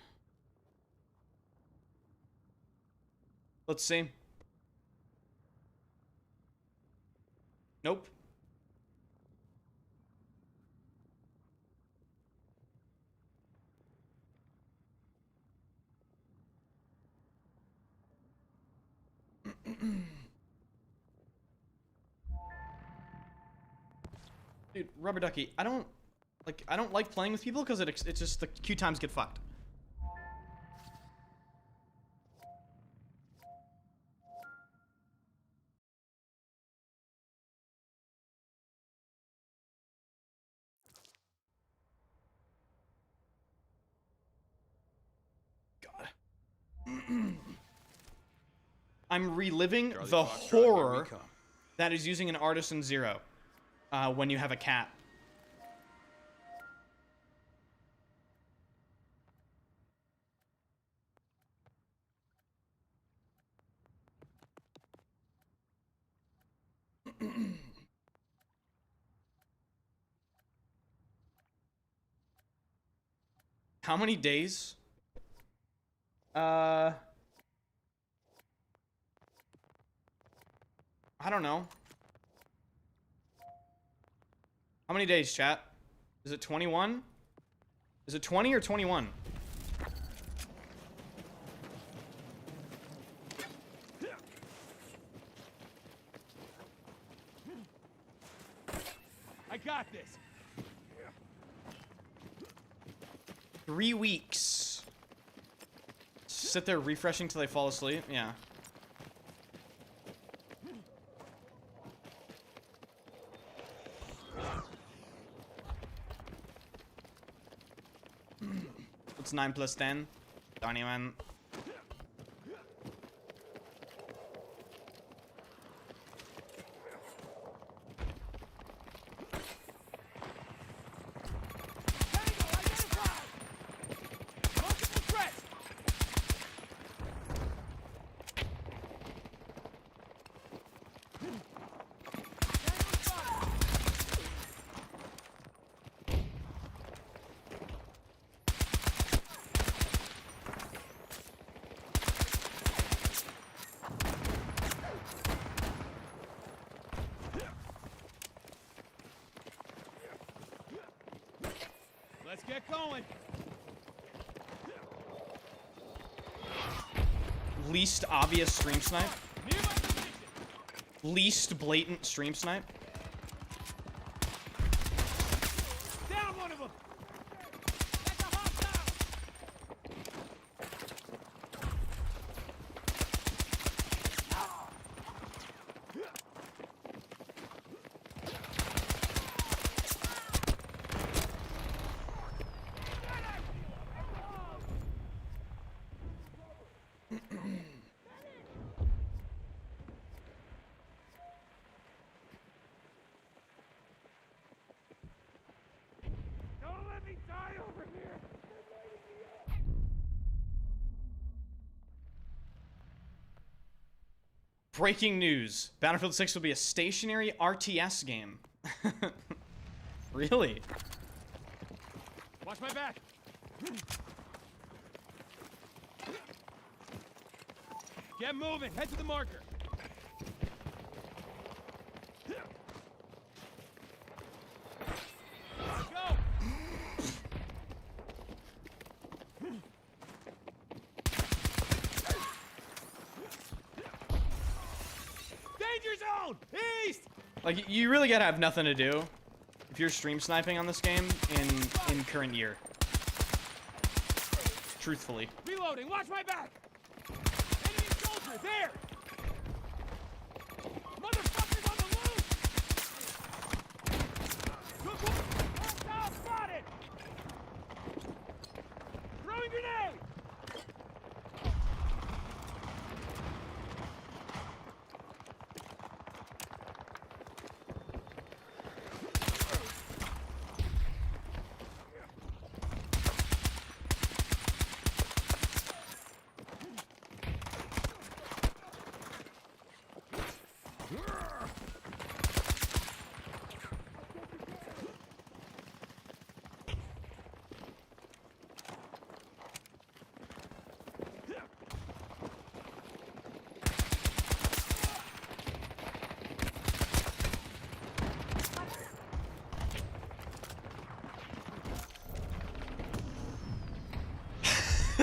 Speaker 1: Let's see. Nope. Dude, Rubber Ducky, I don't like playing with people because it's just the queue times get fucked. God. I'm reliving
Speaker 2: Charlie
Speaker 1: the
Speaker 2: Foxtrot, here we
Speaker 1: horror
Speaker 2: come.
Speaker 1: that is using an Artisan Zero when you have a cat. How many days? I don't know. How many days, chat? Is it 21? Is it 20 or 21?
Speaker 4: I got this.
Speaker 1: 3 weeks. Sit there refreshing till they fall asleep? Yeah. What's 9 plus 10? 21.
Speaker 4: Let's get going.
Speaker 1: Least obvious stream snipe.
Speaker 4: Near my position.
Speaker 1: Least blatant stream snipe.
Speaker 4: Down one of them. That's a hostile. Don't let me die over here.
Speaker 1: Breaking news. Battlefield 6 will be a stationary RTS game. Really?
Speaker 4: Watch my back. Get moving. Head to the marker. Go. Danger zone. East.
Speaker 1: Like, you really gotta have nothing to do if you're stream sniping on this game in current year. Truthfully.
Speaker 4: Reloading. Watch my back. Enemy soldier there. Motherfuckers on the loose. Good one. Hostile spotted. Throwing grenade.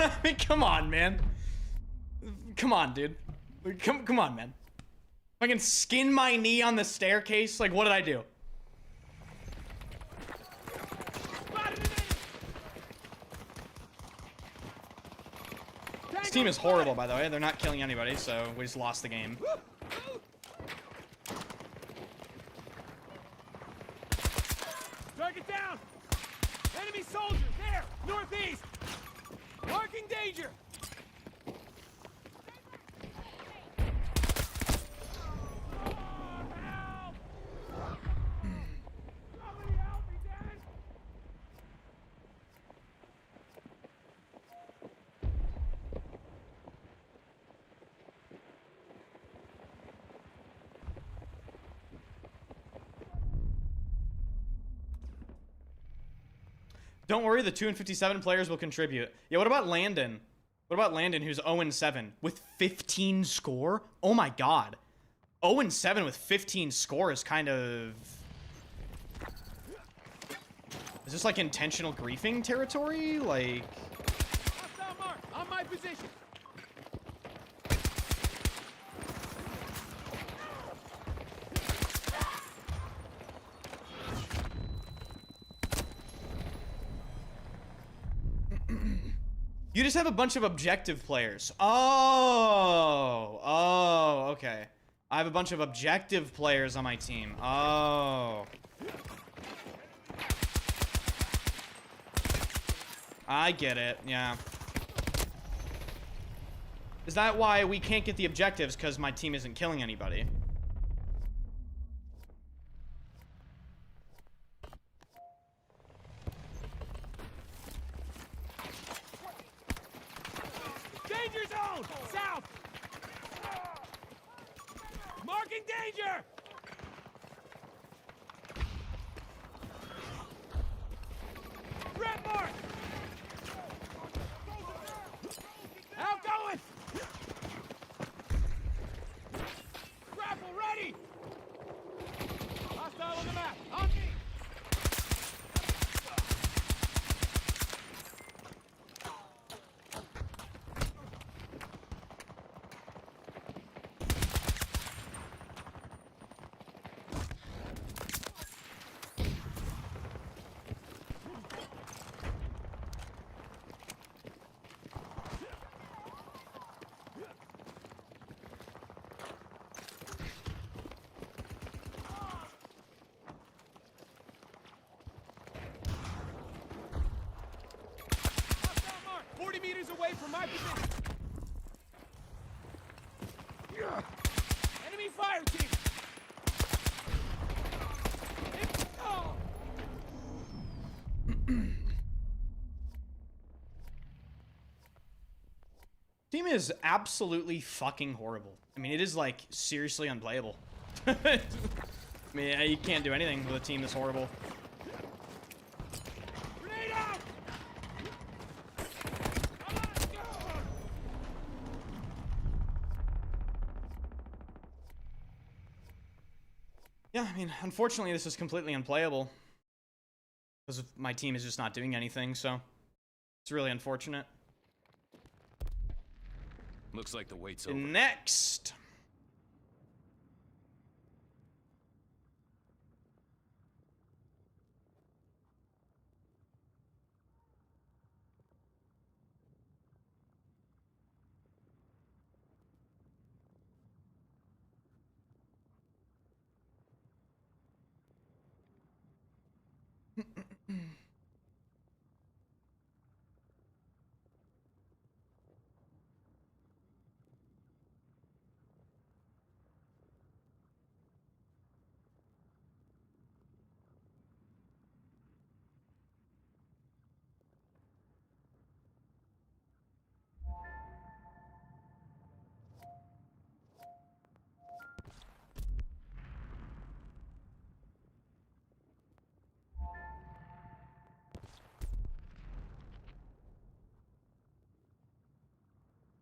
Speaker 1: I mean, come on, man. Come on, dude. Come on, man. If I can skin my knee on the staircase, like, what did I do? This team is horrible, by the way. They're not killing anybody, so we just lost the game.
Speaker 4: Target down! Enemy soldiers, there! Northeast! Marking danger! Help! Somebody help me, Dad!
Speaker 1: Don't worry, the 2 and 57 players will contribute. Yeah, what about Landon? What about Landon, who's 0-7 with 15 score? Oh my god. 0-7 with 15 score is kind of... Is this like intentional griefing territory? Like...
Speaker 4: Hostile mark, on my position!
Speaker 1: You just have a bunch of objective players. Oh, okay. I have a bunch of objective players on my team. Oh. I get it, yeah. Is that why we can't get the objectives? Because my team isn't killing anybody?
Speaker 4: Danger zone! South! Marking danger! Red mark! Outgoing! Grapple ready! Hostile on the map! On me! Hostile mark! 40 meters away from my position! Enemy fire team! Oh!
Speaker 1: Team is absolutely fucking horrible. I mean, it is like seriously unplayable. I mean, you can't do anything with a team that's horrible.
Speaker 4: Grenade out! Come on, go!
Speaker 1: Yeah, I mean, unfortunately, this is completely unplayable. Because my team is just not doing anything, so it's really unfortunate.
Speaker 2: Looks like the wait's over.
Speaker 1: Next!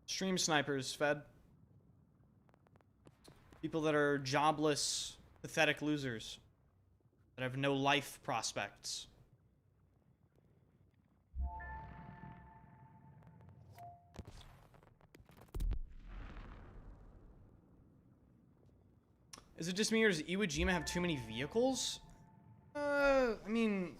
Speaker 1: Stream snipers, Fed. People that are jobless, pathetic losers. That have no life prospects. Is it just me or does Iwo Jima have too many vehicles? I mean,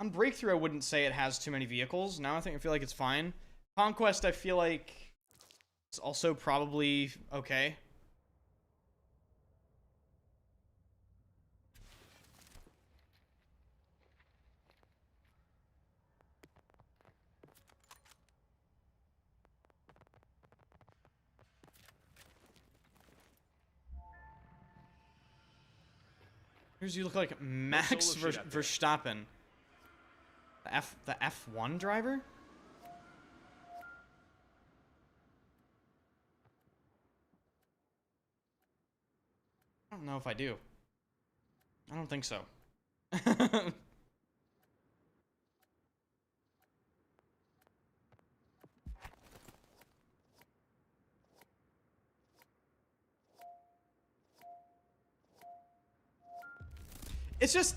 Speaker 1: on Breakthrough, I wouldn't say it has too many vehicles. Now I feel like it's fine. Conquest, I feel like it's also probably okay. Here's you look like Max Verstappen. The F1 driver? I don't know if I do. I don't think so. It's just...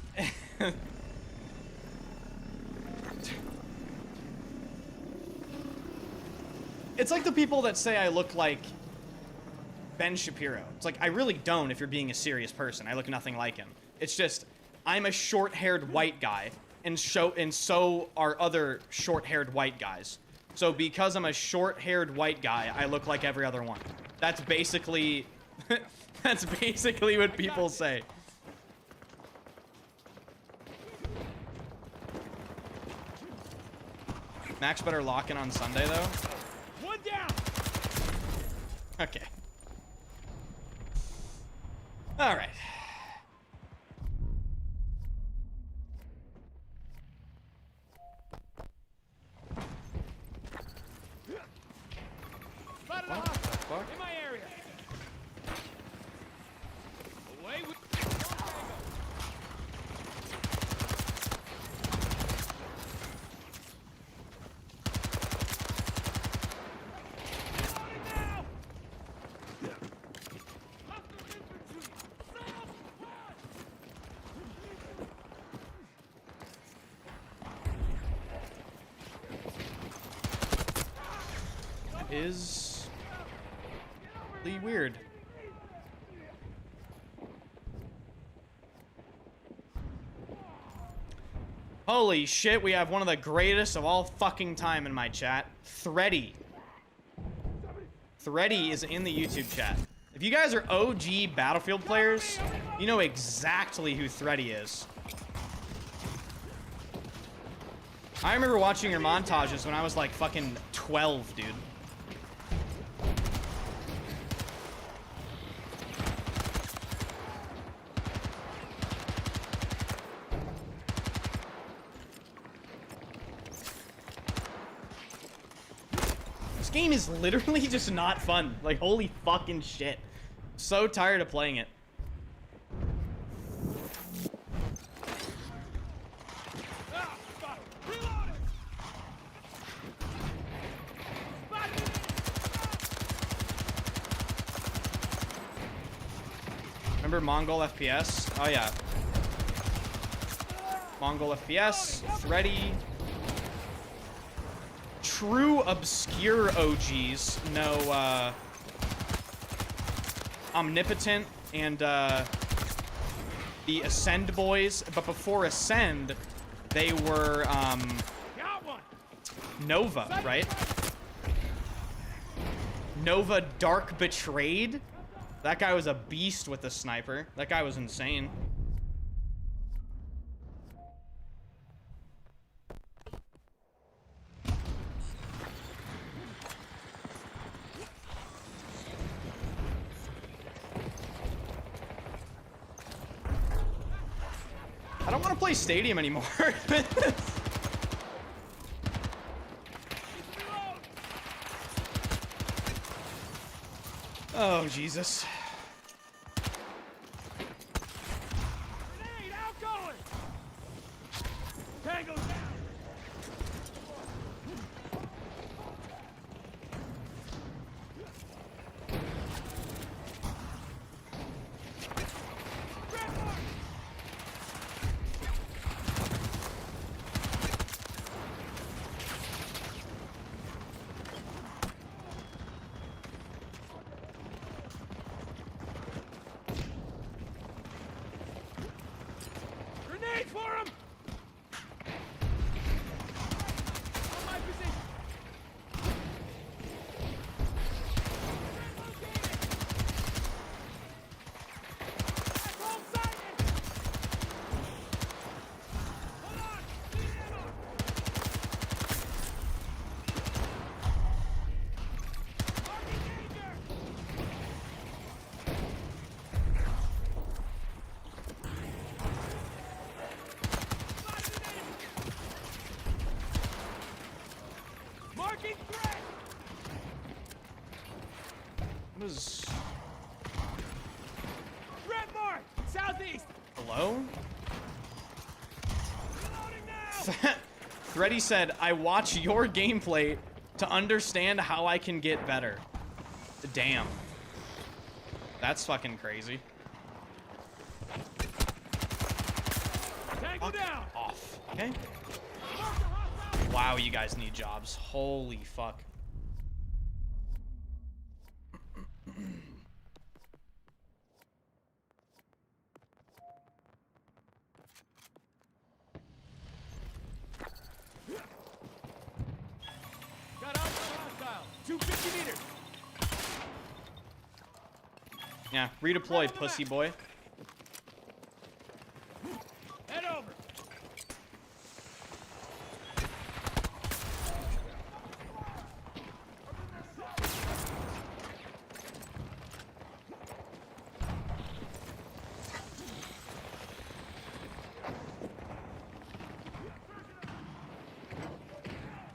Speaker 1: It's like the people that say I look like Ben Shapiro. It's like, I really don't if you're being a serious person. I look nothing like him. It's just, I'm a short-haired white guy, and so are other short-haired white guys. So because I'm a short-haired white guy, I look like every other one. That's basically... that's basically what people say. Max better lock in on Sunday, though.
Speaker 4: One down.
Speaker 1: Okay. All right.
Speaker 4: Spotted a
Speaker 1: What
Speaker 4: hostile
Speaker 1: the fuck?
Speaker 4: in my area. Away we now. Hostile infantry.
Speaker 1: Is really weird. Holy shit, we have one of the greatest of all fucking time in my chat. Thready. Thready is in the YouTube chat. If you guys are OG Battlefield players, you know exactly who Thready is. I remember watching your montages when I was like fucking 12, dude. This game is literally just not fun. Like, holy fucking shit. So tired of playing it.
Speaker 4: Ah, spotted. Reloading. Spotted.
Speaker 1: Remember Mongol FPS? Oh yeah. Mongol FPS, Thready. True obscure OGs know Omnipotent and the Ascend boys, but before Ascend, they were
Speaker 4: Got one.
Speaker 1: Nova, right? Nova Dark Betrayed? That guy was a beast with the sniper. That guy was insane. I don't want to play Stadium anymore. Oh, Jesus.
Speaker 4: Grenade outgoing. Tango down. Grab one.
Speaker 1: Hello?
Speaker 4: Reloading now!
Speaker 1: Thready said, I watch your gameplay to understand how I can get better. Damn. That's fucking crazy.
Speaker 4: Tango down!
Speaker 1: Off. Okay. Wow, you guys need jobs. Holy fuck.
Speaker 4: Got out hostile. 250 meters.
Speaker 1: Yeah, redeploy, pussy boy.
Speaker 4: Head over.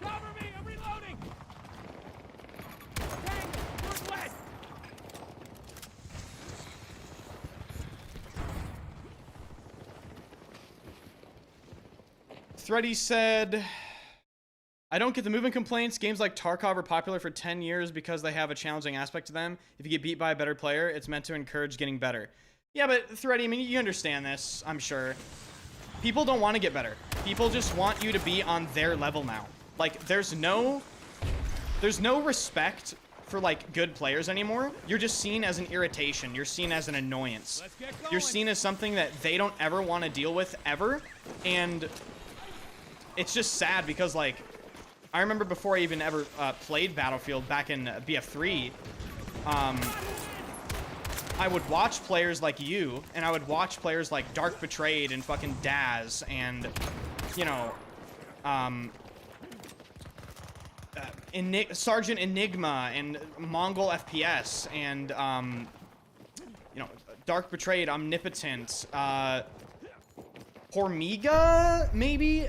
Speaker 4: Cover me, I'm reloading. Tango, northwest.
Speaker 1: Thready said, I don't get the movement complaints. Games like Tarkov are popular for 10 years because they have a challenging aspect to them. If you get beat by a better player, it's meant to encourage getting better. Yeah, but Thready, I mean, you understand this, I'm sure. People don't want to get better. People just want you to be on their level now. Like, there's no respect for, like, good players anymore. You're just seen as an irritation. You're seen as an annoyance.
Speaker 4: Let's get going.
Speaker 1: You're seen as something that they don't ever want to deal with, ever. And it's just sad because, like, I remember before I even ever played Battlefield back in BF3, I would watch players like you, and I would watch players like Dark Betrayed and fucking Daz and, you know, Sergeant Enigma and Mongol FPS and, you know, Dark Betrayed, Omnipotent, Hormiga, maybe?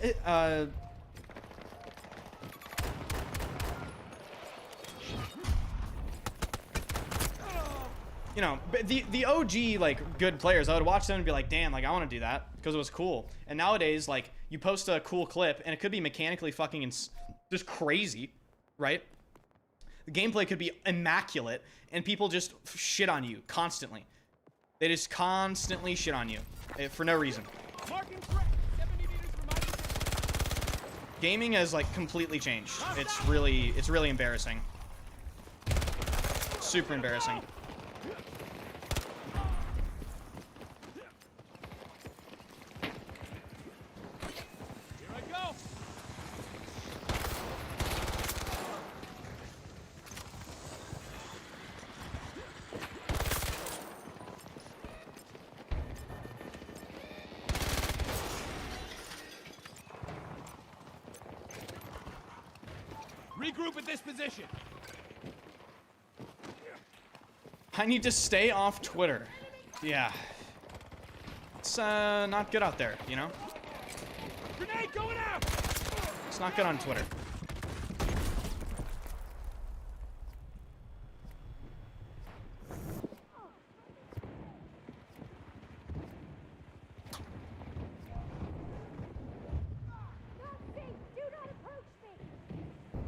Speaker 1: You know, the OG, like, good players, I would watch them and be like, damn, like, I want to do that because it was cool. And nowadays, like, you post a cool clip and it could be mechanically fucking just crazy, right? The gameplay could be immaculate and people just shit on you constantly. They just constantly shit on you for no reason.
Speaker 4: Marking track. 70 meters from my position.
Speaker 1: Gaming has, like, completely changed. It's really embarrassing. Super embarrassing.
Speaker 4: Here I go. Regroup at this position.
Speaker 1: I need to stay off Twitter. Yeah. It's not good out there, you know?
Speaker 4: Grenade going out.
Speaker 1: It's not good on Twitter.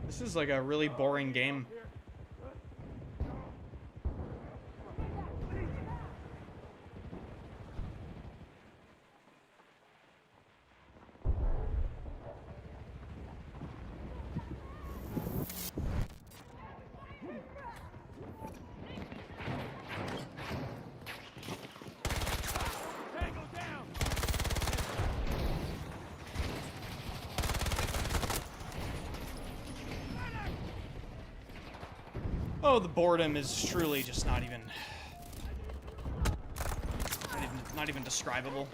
Speaker 1: This is like a really boring game.
Speaker 4: Tango down.
Speaker 1: Oh, the boredom is truly just not even describable.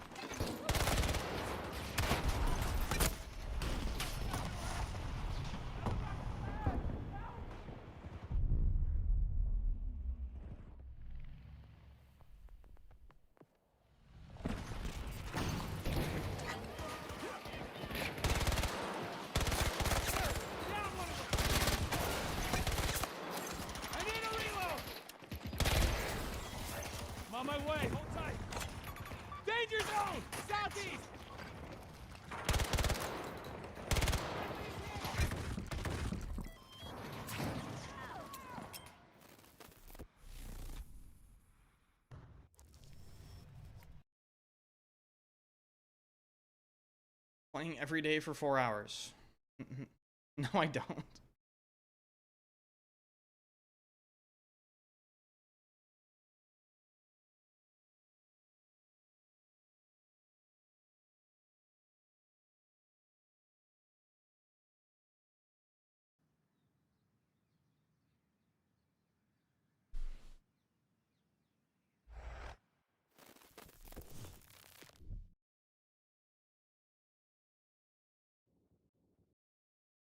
Speaker 4: I need a reload. I'm on my way. Hold tight. Danger zone! Southeast!
Speaker 1: Playing every day for 4 hours. No, I don't.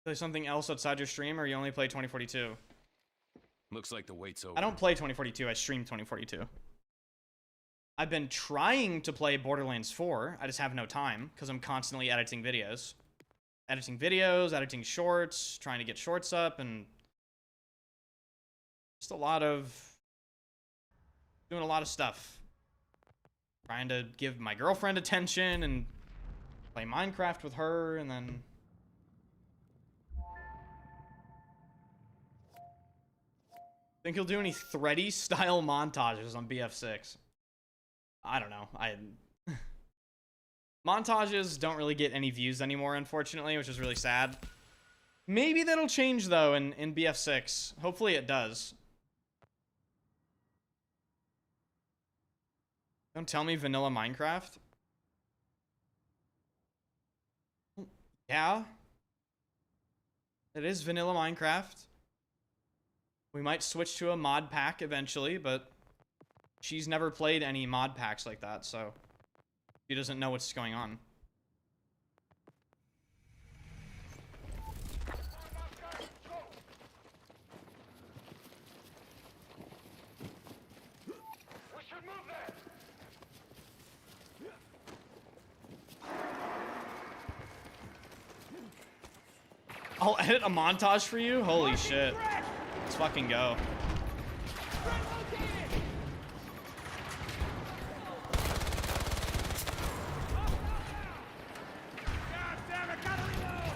Speaker 1: Play something else outside your stream, or you only play 2042?
Speaker 2: Looks like the wait's over.
Speaker 1: I don't play 2042, I stream 2042. I've been trying to play Borderlands 4, I just have no time, because I'm constantly editing videos. Editing shorts, trying to get shorts up, and just doing a lot of stuff. Trying to give my girlfriend attention, and play Minecraft with her, and then... Think he'll do any thready style montages on BF6? I don't know. Montages don't really get any views anymore, unfortunately, which is really sad. Maybe that'll change though in BF6. Hopefully it does. Don't tell me vanilla Minecraft. Yeah. It is vanilla Minecraft. We might switch to a mod pack eventually, but she's never played any mod packs like that, so she doesn't know what's going on.
Speaker 4: We should move there!
Speaker 1: I'll edit a montage for you? Holy shit. Let's fucking go.
Speaker 4: God damn it, gotta reload!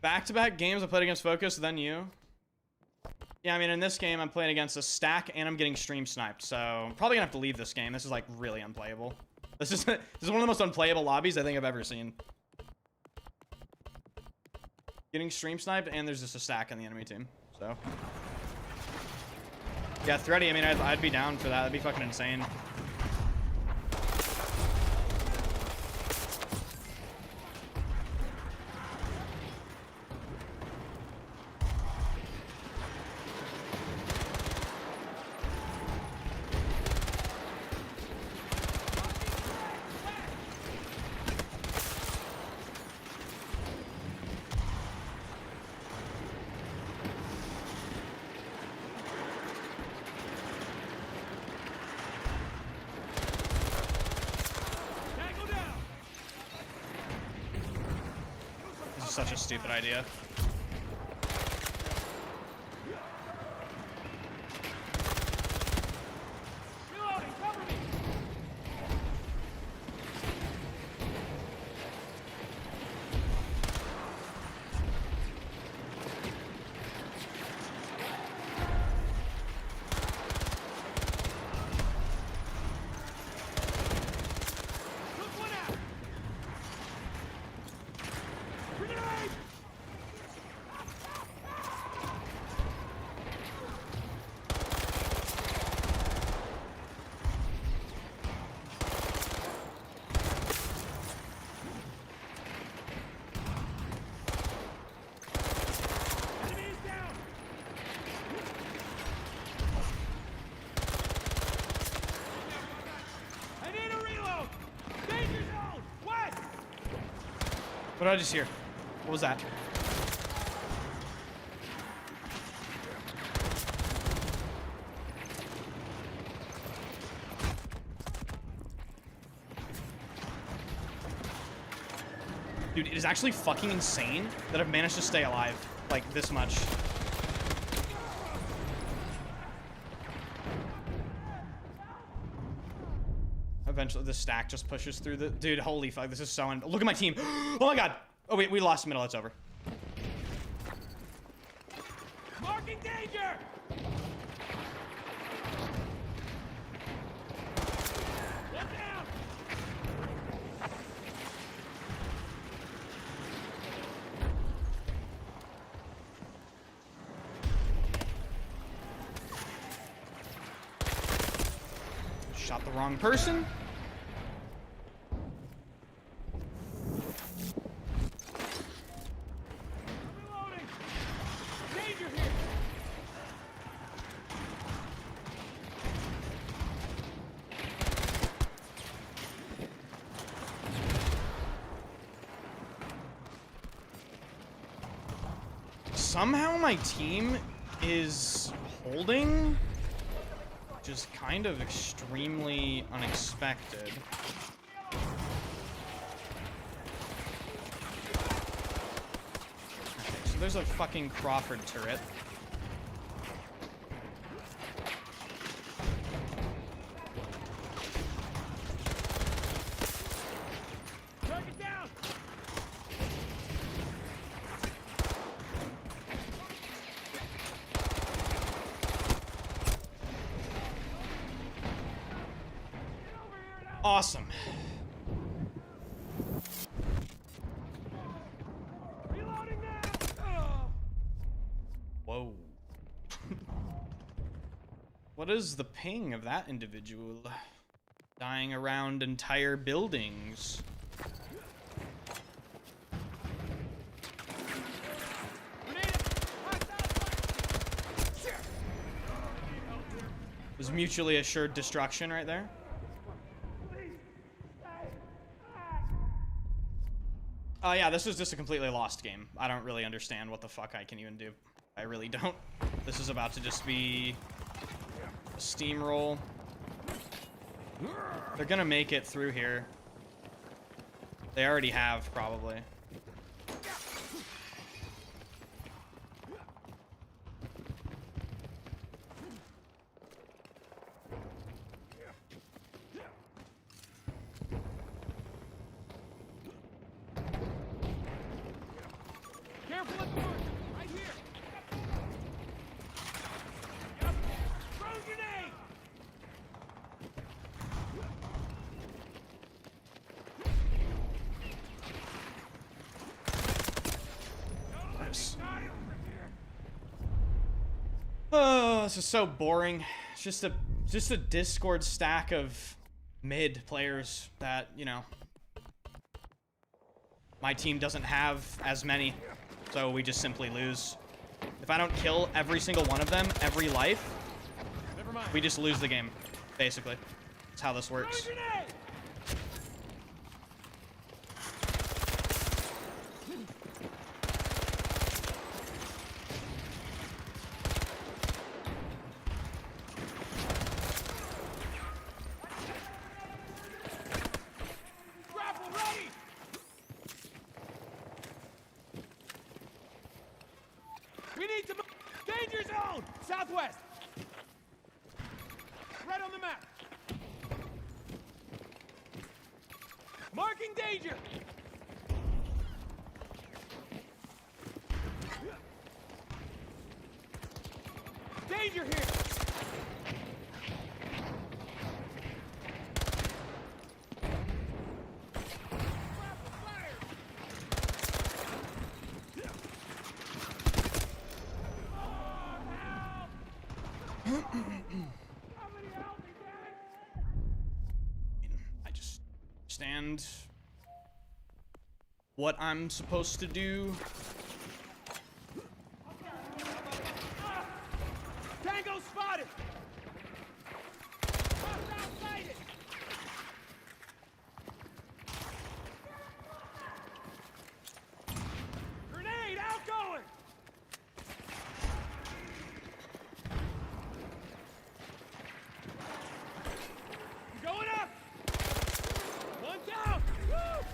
Speaker 1: Back-to-back games I played against Focus, then you. Yeah, I mean, in this game, I'm playing against a stack, and I'm getting stream sniped, so I'm probably gonna have to leave this game. This is, like, really unplayable. This is one of the most unplayable lobbies I think I've ever seen. Getting stream sniped, and there's just a stack on the enemy team, so. Yeah, thready, I mean, I'd be down for that. That'd be fucking insane. Such a stupid idea.
Speaker 4: Reloading, cover me! Took one out! Grenade! Enemy is down! I need a reload! Danger zone! West!
Speaker 1: What did I just hear? What was that? Dude, it is actually fucking insane that I've managed to stay alive, like, this much. Eventually, the stack just pushes through the... Dude, holy fuck, this is so... Look at my team. Oh my god. Oh, wait, we lost middle. It's over.
Speaker 4: Marking danger! One down!
Speaker 1: Shot the wrong person.
Speaker 4: Reloading! Danger here!
Speaker 1: Somehow my team is holding, which is kind of extremely unexpected. Okay, so there's a fucking Crawford turret.
Speaker 4: Target down!
Speaker 1: Awesome.
Speaker 4: Reloading now!
Speaker 1: Whoa. What is the ping of that individual? Dying around entire buildings. Was mutually assured destruction right there. Oh yeah, this is just a completely lost game. I don't really understand what the fuck I can even do. I really don't. This is about to just be a steamroll. They're gonna make it through here. They already have, probably.
Speaker 4: Careful at the door! Right here! Yep. Throw grenade!
Speaker 1: Nice. Oh, this is so boring. It's just a Discord stack of mid players that, you know, my team doesn't have as many, so we just simply lose. If I don't kill every single one of them every life,
Speaker 4: Never mind.
Speaker 1: we just lose the game, basically. That's how this works.
Speaker 4: Throw grenade! Grapple ready! We need to move. Danger zone! Southwest! Right on the map. Marking danger! Danger here! Grapple fire! Somebody help me, Dad!
Speaker 1: I just understand what I'm supposed to do.
Speaker 4: Tango spotted! Hostile sighted! Grenade outgoing! Going up! One down! Woo!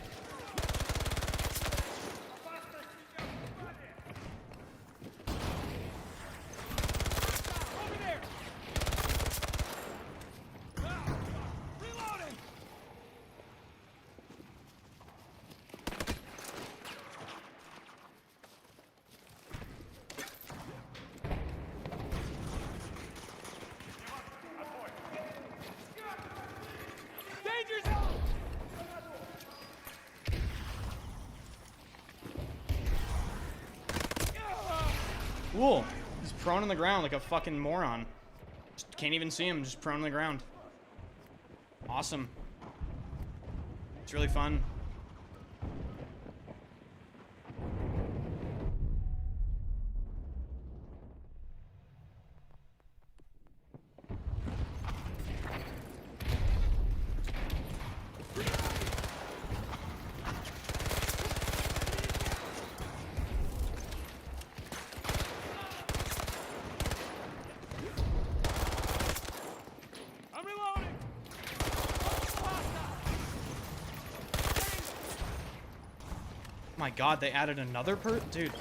Speaker 1: cool. He's prone on the ground like a fucking moron. Just can't even see him, just prone on the ground. Awesome. It's really fun. My god, they added another dude.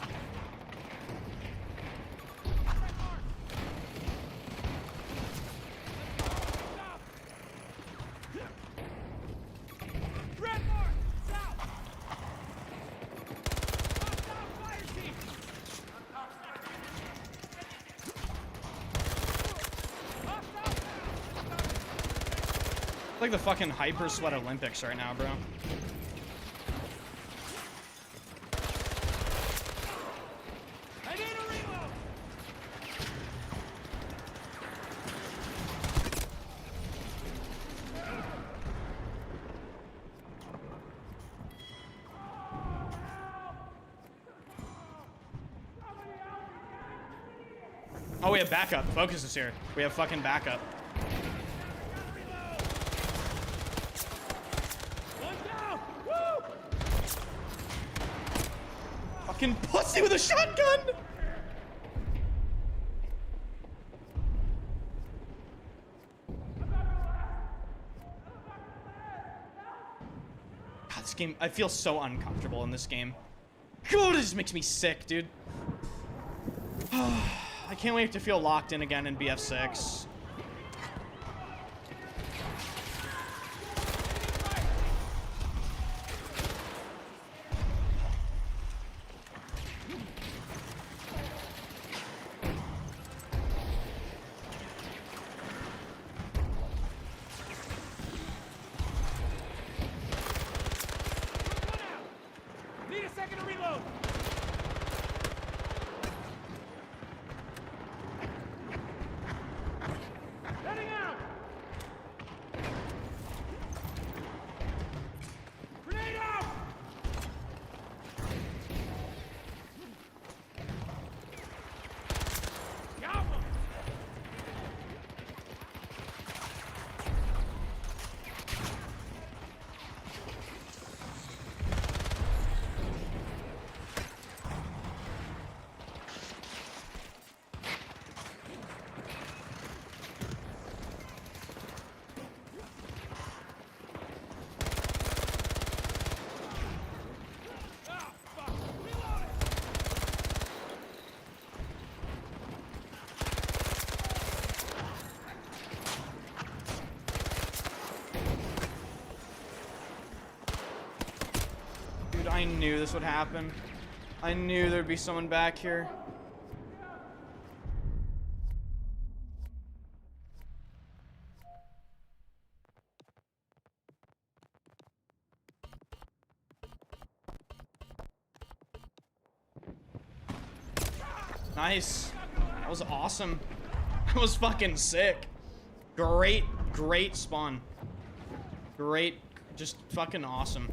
Speaker 1: It's like the fucking Hyper Sweat Olympics right now, bro. Oh, we have backup. Focus is here. We have fucking backup. Fucking pussy with a shotgun! God, this game, I feel so uncomfortable in this game. God, it just makes me sick, dude. I can't wait to feel locked in again in BF6.
Speaker 4: Need a second to reload. Heading out. Grenade out. Got him. Ah, fuck. Reload it.
Speaker 1: Dude, I knew this would happen. I knew there'd be someone back here. Nice. That was awesome. That was fucking sick. Great, great spawn. Great, just fucking awesome.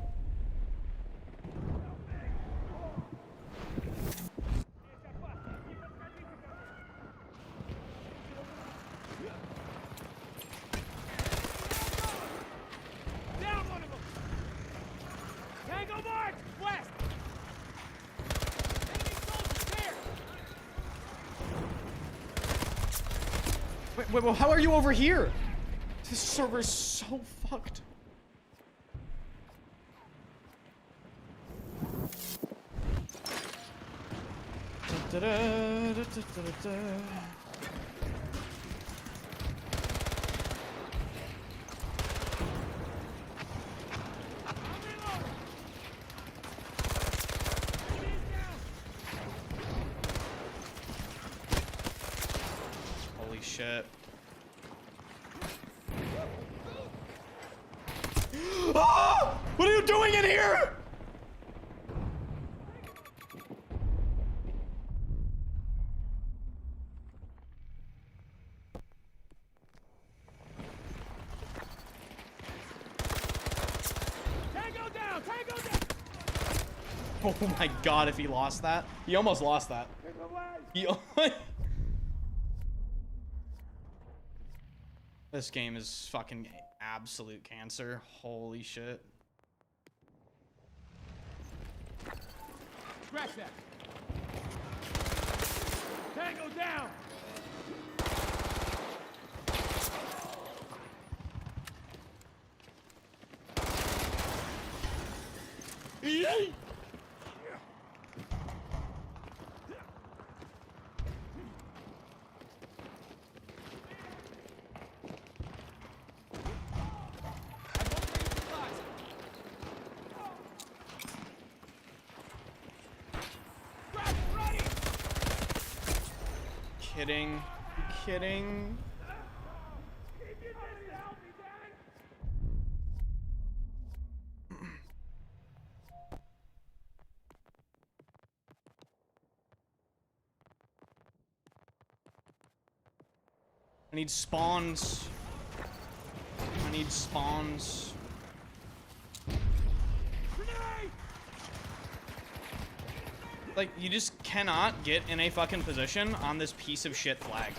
Speaker 4: Down one of them. Tango marked. West. Enemy soldiers there.
Speaker 1: Wait, well, how are you over here? This server's so fucked. Da-da-da-da-da-da-da. Holy shit. Ah! What are you doing in here? Oh my god, if he lost that. He almost lost that. He This game is fucking absolute cancer. Holy shit.
Speaker 4: Scratch that. Tango down.
Speaker 1: Yay! Kidding? You kidding? I need spawns. I need spawns. Like, you just cannot get in a fucking position on this piece of shit flag.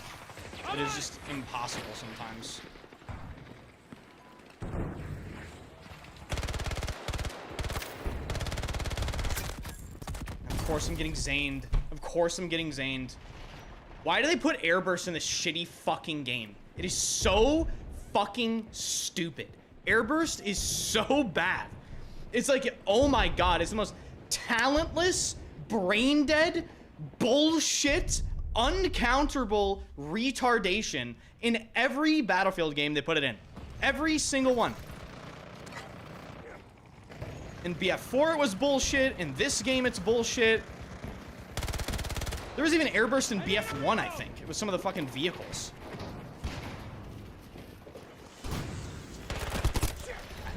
Speaker 1: It is just impossible sometimes. Of course I'm getting zaned. Of course I'm getting zaned. Why do they put airburst in this shitty fucking game? It is so fucking stupid. Airburst is so bad. It's like, oh my god, it's the most talentless, brain dead, bullshit, uncounterable retardation in every Battlefield game they put it in. Every single one. In BF4 it was bullshit. In this game it's bullshit. There was even airburst in BF1, I think. It was some of the fucking vehicles.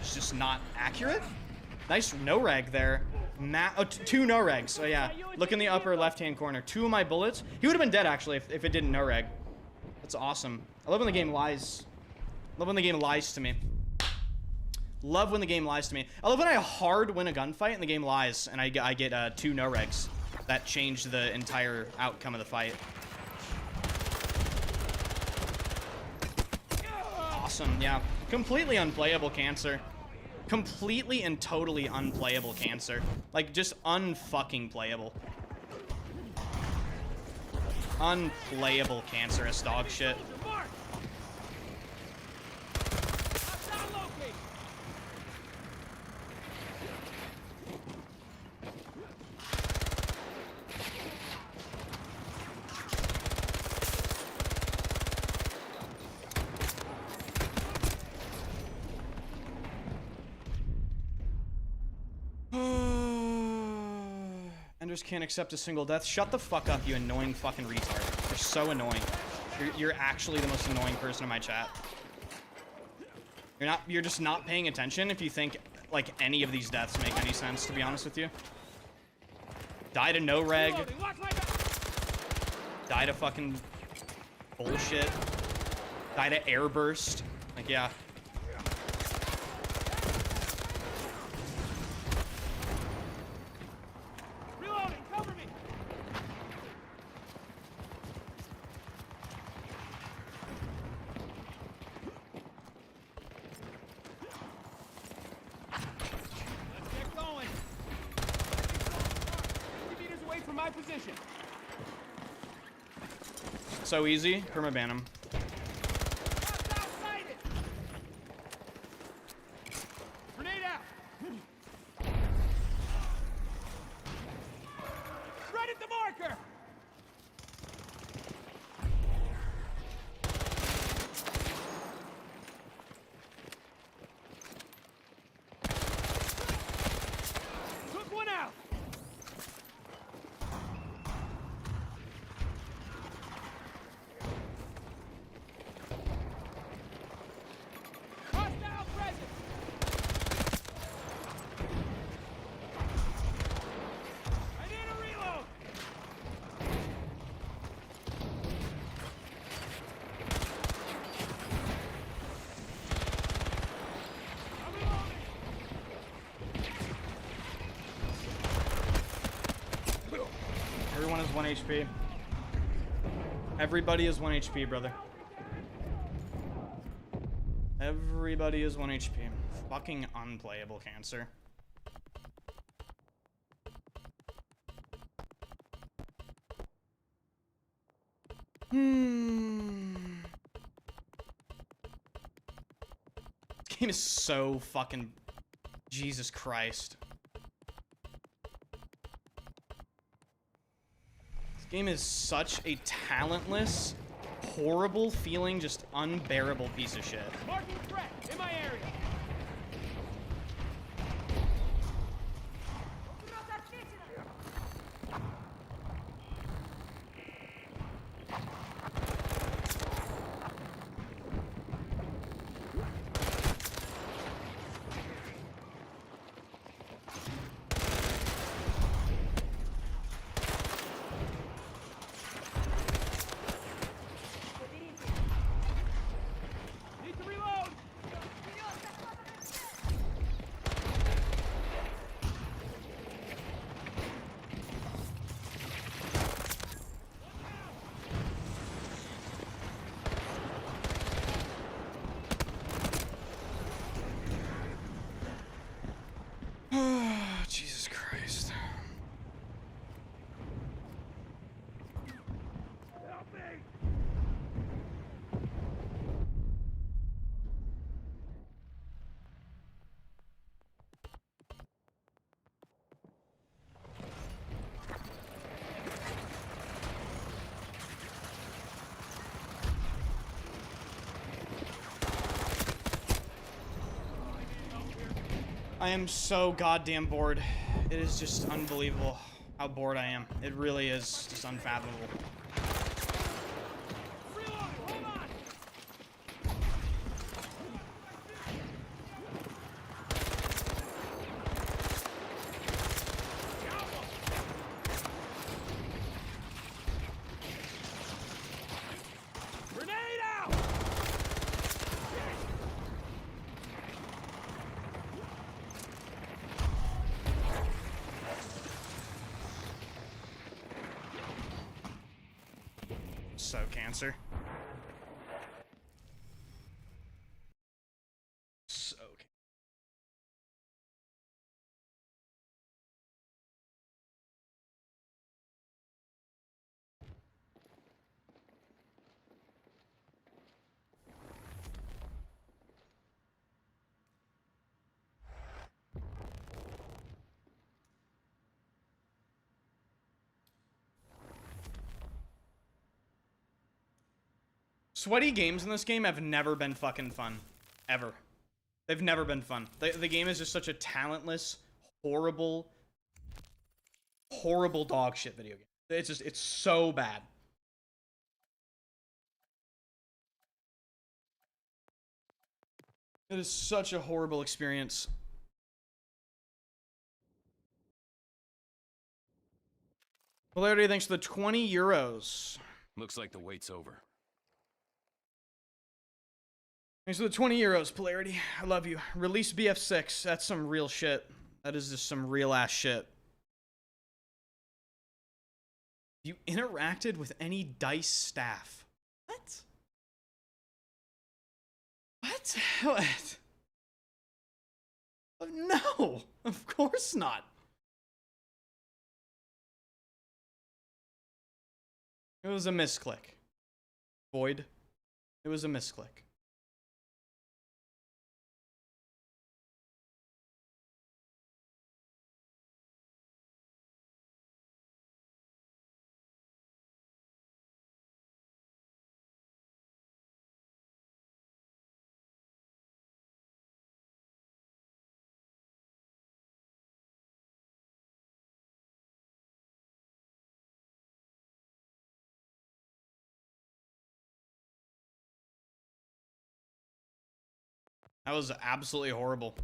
Speaker 1: It's just not accurate. Nice no-reg there. Two no-regs. Oh yeah, look in the upper left-hand corner. 2 of my bullets. He would have been dead, actually, if it didn't no-reg. That's awesome. I love when the game lies. Love when the game lies to me. Love when the game lies to me. I love when I hard win a gunfight and the game lies, and I get 2 no-regs. That changed the entire outcome of the fight. Awesome, yeah. Completely unplayable cancer. Completely and totally unplayable cancer. Like, just unfucking playable. Unplayable cancerous dog shit. Enders can't accept a single death. Shut the fuck up, you annoying fucking retard. You're so annoying. You're actually the most annoying person in my chat. You're just not paying attention if you think, like, any of these deaths make any sense, to be honest with you. Die to no reg. Die to fucking bullshit. Die to airburst. Like, yeah. So easy, permaban him.
Speaker 4: Grenade out. Right at the marker. Took one out.
Speaker 1: 1 HP. Everybody is 1 HP, brother. Everybody is 1 HP. Fucking unplayable cancer. This game is so fucking... Jesus Christ. This game is such a talentless, horrible feeling, just unbearable piece of shit.
Speaker 4: Marking threat in my area. Need to reload.
Speaker 1: Jesus Christ.
Speaker 4: Help me.
Speaker 1: I am so goddamn bored. It is just unbelievable how bored I am. It really is just unfathomable.
Speaker 4: Reloading. Hold on. Grenade out.
Speaker 1: So cancer. So cancer. Sweaty games in this game have never been fucking fun. Ever. They've never been fun. The game is just such a talentless, horrible, horrible dog shit video game. It's just, it's so bad. It is such a horrible experience. Polarity, thanks for the 20 euros.
Speaker 2: Looks like the wait's over.
Speaker 1: Thanks for the 20 euros, Polarity. I love you. Release BF6. That's some real shit. That is just some real ass shit. You interacted with any DICE staff. What? What? What? No, of course not. It was a misclick. Void. It was a misclick. That was absolutely horrible.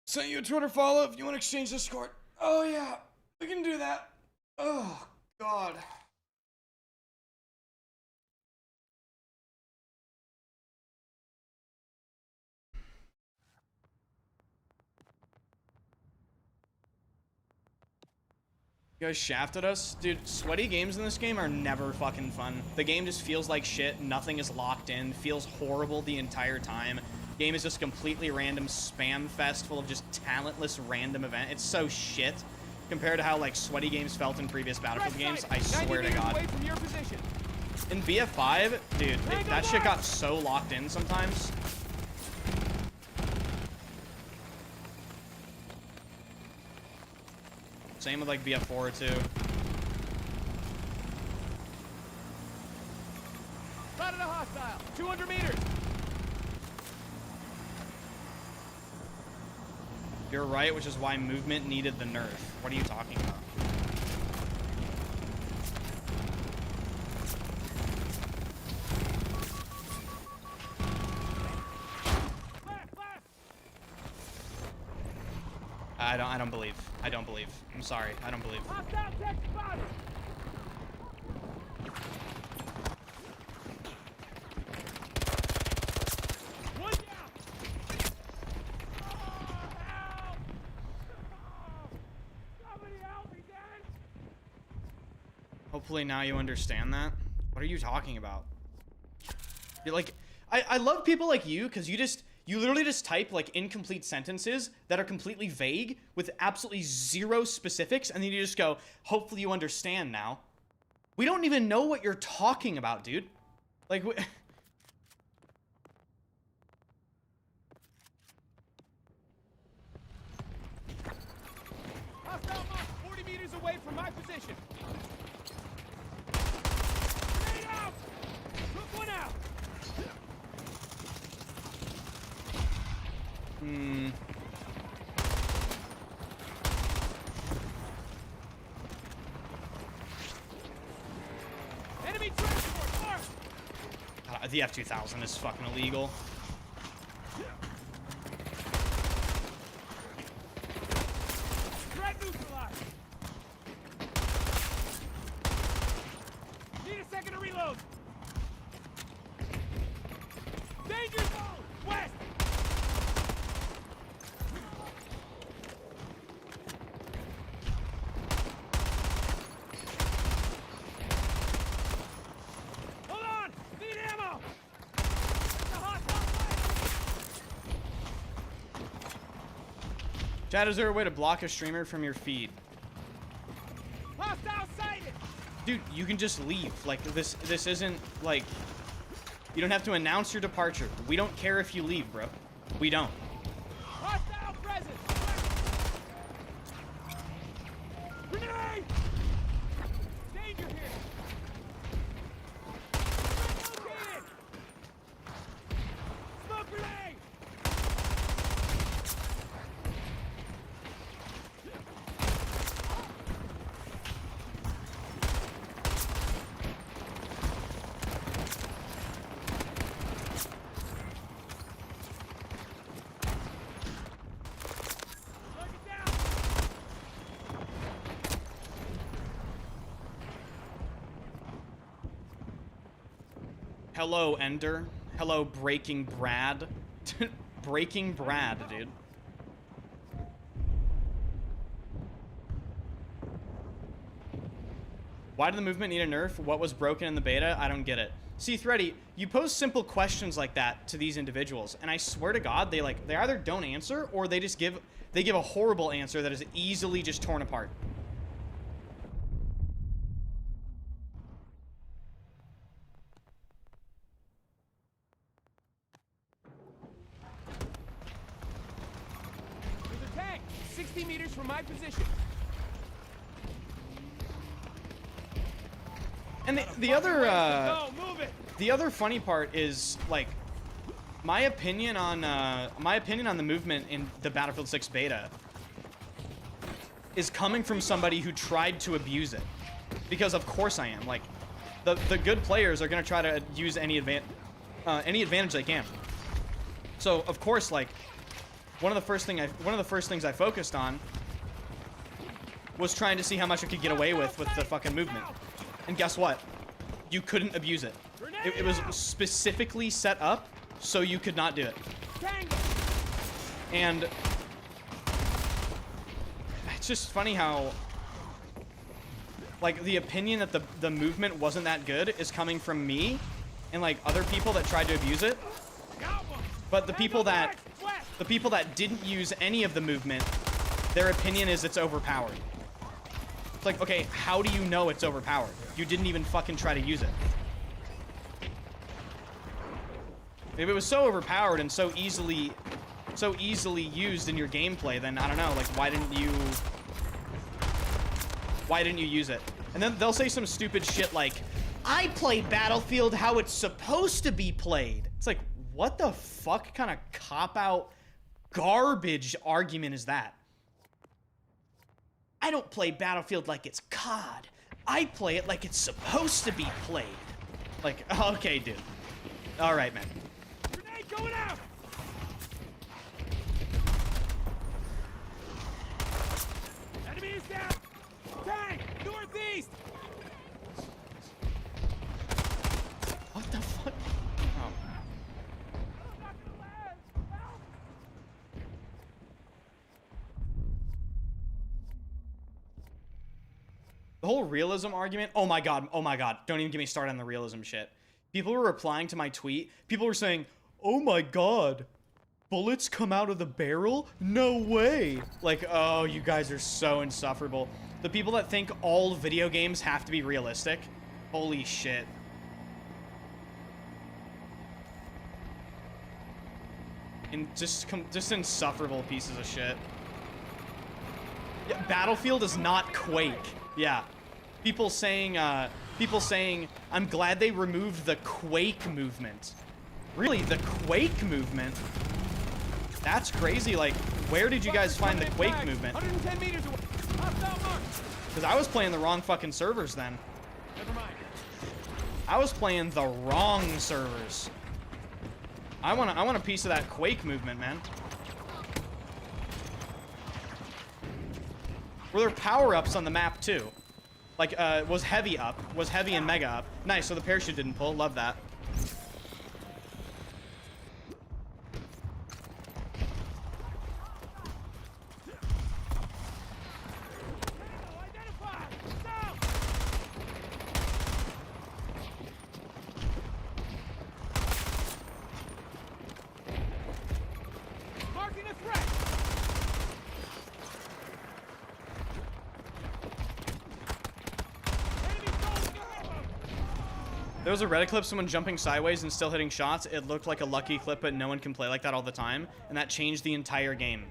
Speaker 1: Sent you a Twitter follow if you want to exchange Discord. Oh yeah, we can do that. Oh God. You guys shafted us? Dude, sweaty games in this game are never fucking fun. The game just feels like shit. Nothing is locked in. Feels horrible the entire time. Game is just completely random spam fest full of just talentless random event. It's so shit compared to how like sweaty games felt in previous Battlefield games. I swear to God.
Speaker 4: Away from your position.
Speaker 1: In BF5, dude, that shit got so locked in sometimes. Same with like BF4 too.
Speaker 4: Spotted a hostile. 200 meters.
Speaker 1: You're right, which is why movement needed the nerf. What are you talking about? I don't believe. I don't believe. I'm sorry. I don't believe.
Speaker 4: Hostile tech spotted. One down. Help! Somebody help me, Dad!
Speaker 1: Hopefully now you understand that. What are you talking about? You're like, I love people like you because you literally just type like incomplete sentences that are completely vague with absolutely zero specifics, and then you just go, hopefully you understand now. We don't even know what you're talking about, dude. Like,
Speaker 4: Hostile mark 40 meters away from my position. Grenade out! Took one out! Enemy transport marked!
Speaker 1: The F2000 is fucking illegal.
Speaker 4: Threat neutralized! Need a second to reload! Danger zone! West! Hold on! Need ammo! That's a hostile fire!
Speaker 1: Chad, is there a way to block a streamer from your feed?
Speaker 4: Hostile sighted!
Speaker 1: Dude, you can just leave. Like, this isn't, like... You don't have to announce your departure. We don't care if you leave, bro. We don't.
Speaker 4: Hostile presence! Grenade! Danger here! Located! Smoke grenade! Target down!
Speaker 1: Hello, Ender. Hello, Breaking Brad. Breaking Brad, dude. Why did the movement need a nerf? What was broken in the beta? I don't get it. See, Thready, you pose simple questions like that to these individuals, and I swear to God, they either don't answer or they just give a horrible answer that is easily just torn apart.
Speaker 4: There's a tank! 60 meters from my position.
Speaker 1: And the other funny part is like my opinion on the movement in the Battlefield 6 beta is coming from somebody who tried to abuse it, because of course I am. Like the good players are gonna try to use any advantage they can. So of course, like one of the first things I focused on was trying to see how much I could get away with the fucking movement. And guess what? You couldn't abuse it. It was specifically set up so you could not do it. And it's just funny how like, the opinion that the movement wasn't that good is coming from me and, like, other people that tried to abuse it. But the people that didn't use any of the movement, their opinion is it's overpowered. It's like, okay, how do you know it's overpowered? You didn't even fucking try to use it. If it was so overpowered and so easily used in your gameplay, then I don't know, like, why didn't you use it? And then they'll say some stupid shit like, I play Battlefield how it's supposed to be played. It's like, what the fuck kind of cop-out garbage argument is that? I don't play Battlefield like it's COD. I play it like it's supposed to be played. Like, okay, dude. All right, man.
Speaker 4: Grenade going out! Enemy is down! Tank! Northeast!
Speaker 1: What the fuck? Oh. The whole realism argument, oh my god, don't even get me started on the realism shit. People were replying to my tweet, people were saying, oh my god, bullets come out of the barrel? No way! Like, oh, you guys are so insufferable. The people that think all video games have to be realistic, holy shit. And just insufferable pieces of shit. Yeah, Battlefield is not Quake. Yeah. People saying, I'm glad they removed the Quake movement. Really, the Quake movement? That's crazy. Like, where did you guys find the Quake movement?
Speaker 4: 110 meters away. Hostile mark.
Speaker 1: Because I was playing the wrong fucking servers then.
Speaker 4: Never mind.
Speaker 1: I was playing the wrong servers. I want a piece of that Quake movement, man. Were there power-ups on the map too? Like, was heavy up? Was heavy and mega up? Nice, so the parachute didn't pull. Love that.
Speaker 4: Marking a threat.
Speaker 1: There was a Reddit clip, someone jumping sideways and still hitting shots. It looked like a lucky clip, but no one can play like that all the time. And that changed the entire game.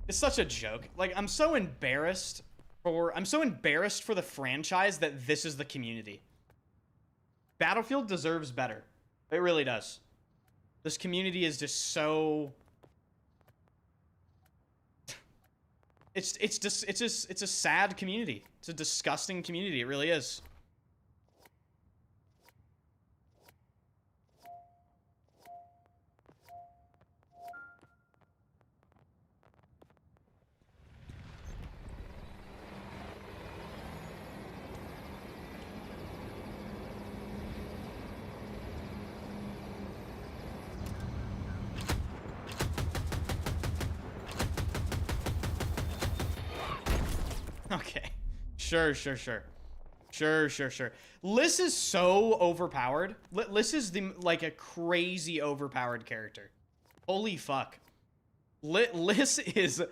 Speaker 1: It's such a joke. Like, I'm so embarrassed for the franchise that this is the community. Battlefield deserves better. It really does. This community is just so... It's a sad community. It's a disgusting community. It really is. Okay. Sure. Liss is so overpowered. Liss is like a crazy overpowered character. Holy fuck. Liss is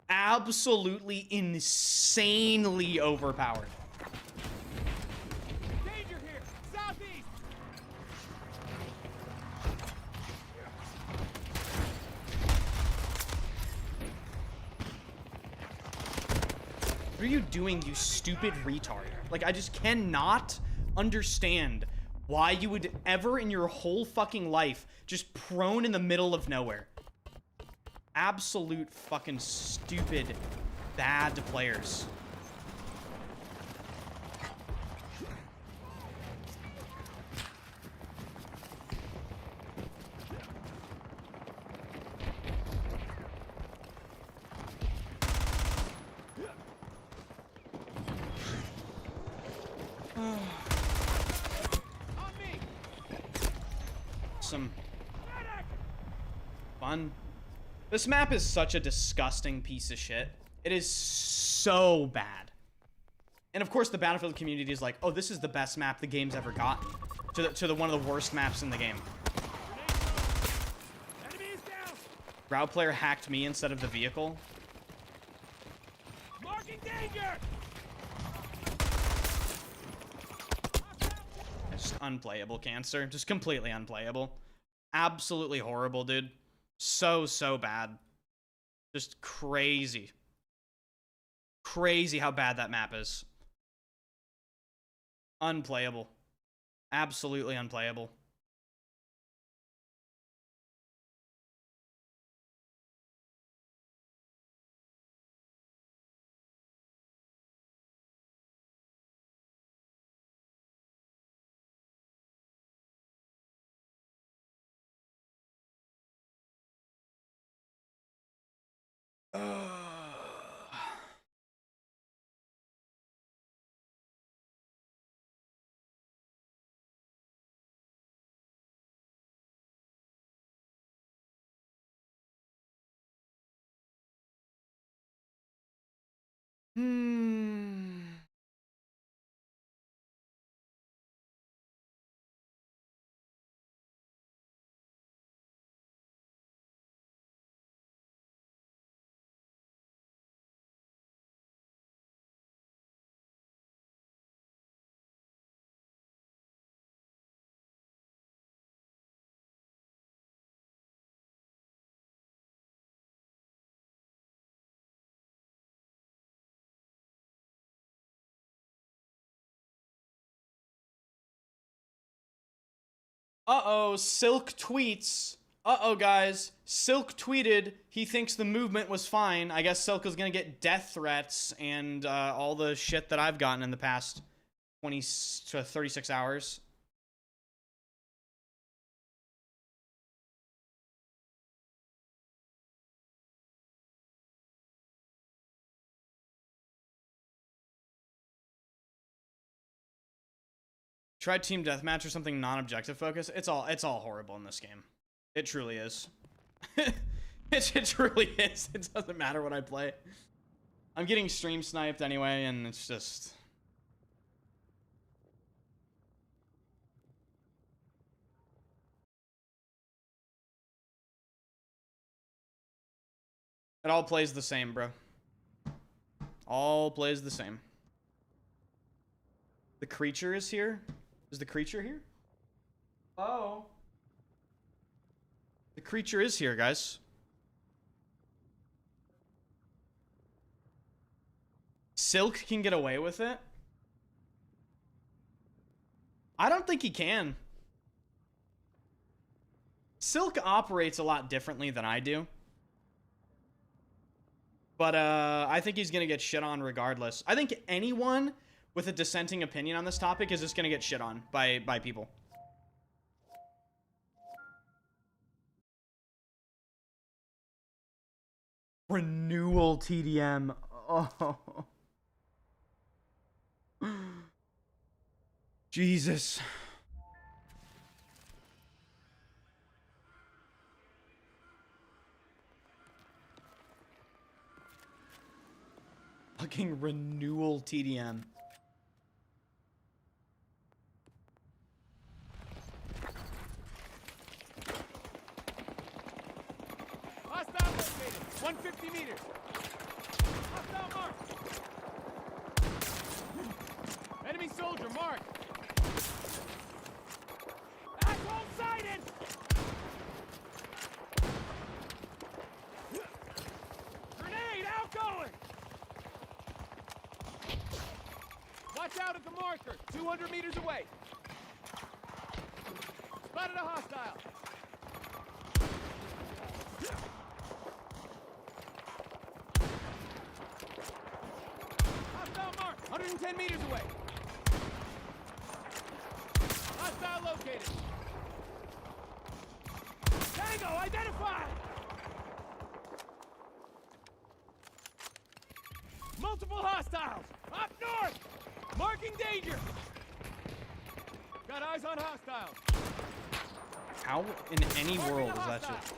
Speaker 1: absolutely insanely overpowered.
Speaker 4: Danger here. Southeast.
Speaker 1: What are you doing, you stupid retard? Like, I just cannot understand why you would ever in your whole fucking life just prone in the middle of nowhere. Absolute fucking stupid, bad players. Some fun. This map is such a disgusting piece of shit. It is so bad. And of course the Battlefield community is like, oh, this is the best map the game's ever gotten. To the one of the worst maps in the game.
Speaker 4: Enemy is down.
Speaker 1: Ground player hacked me instead of the vehicle.
Speaker 4: Marking danger.
Speaker 1: Just unplayable, Cancer. Just completely unplayable. Absolutely horrible, dude. So bad. Just crazy. Crazy how bad that map is. Unplayable. Absolutely unplayable. Uh-oh, Silk tweets. Uh-oh, guys. Silk tweeted he thinks the movement was fine. I guess Silk is gonna get death threats and all the shit that I've gotten in the past 20 to 36 hours. Try team deathmatch or something non-objective focus. It's all horrible in this game. It truly is. it truly is. It doesn't matter what I play. I'm getting stream sniped anyway, and it's just... It all plays the same, bro. All plays the same. The creature is here? Is the creature here? Oh. The creature is here, guys. Silk can get away with it? I don't think he can. Silk operates a lot differently than I do. But I think he's gonna get shit on regardless. I think anyone with a dissenting opinion on this topic is just gonna get shit on by people. Renewal TDM. Oh. Jesus. Fucking renewal TDM.
Speaker 4: Hostile located. 150 meters. Hostile marked. Enemy soldier marked. Asshole sighted. Grenade outgoing. Watch out at the marker. 200 meters away. Spotted a hostile. Hostile mark. 110 meters away. Hostile located. Tango identified. Multiple hostiles. Up north. Marking danger. Got eyes on hostiles.
Speaker 1: How in any world is that shit?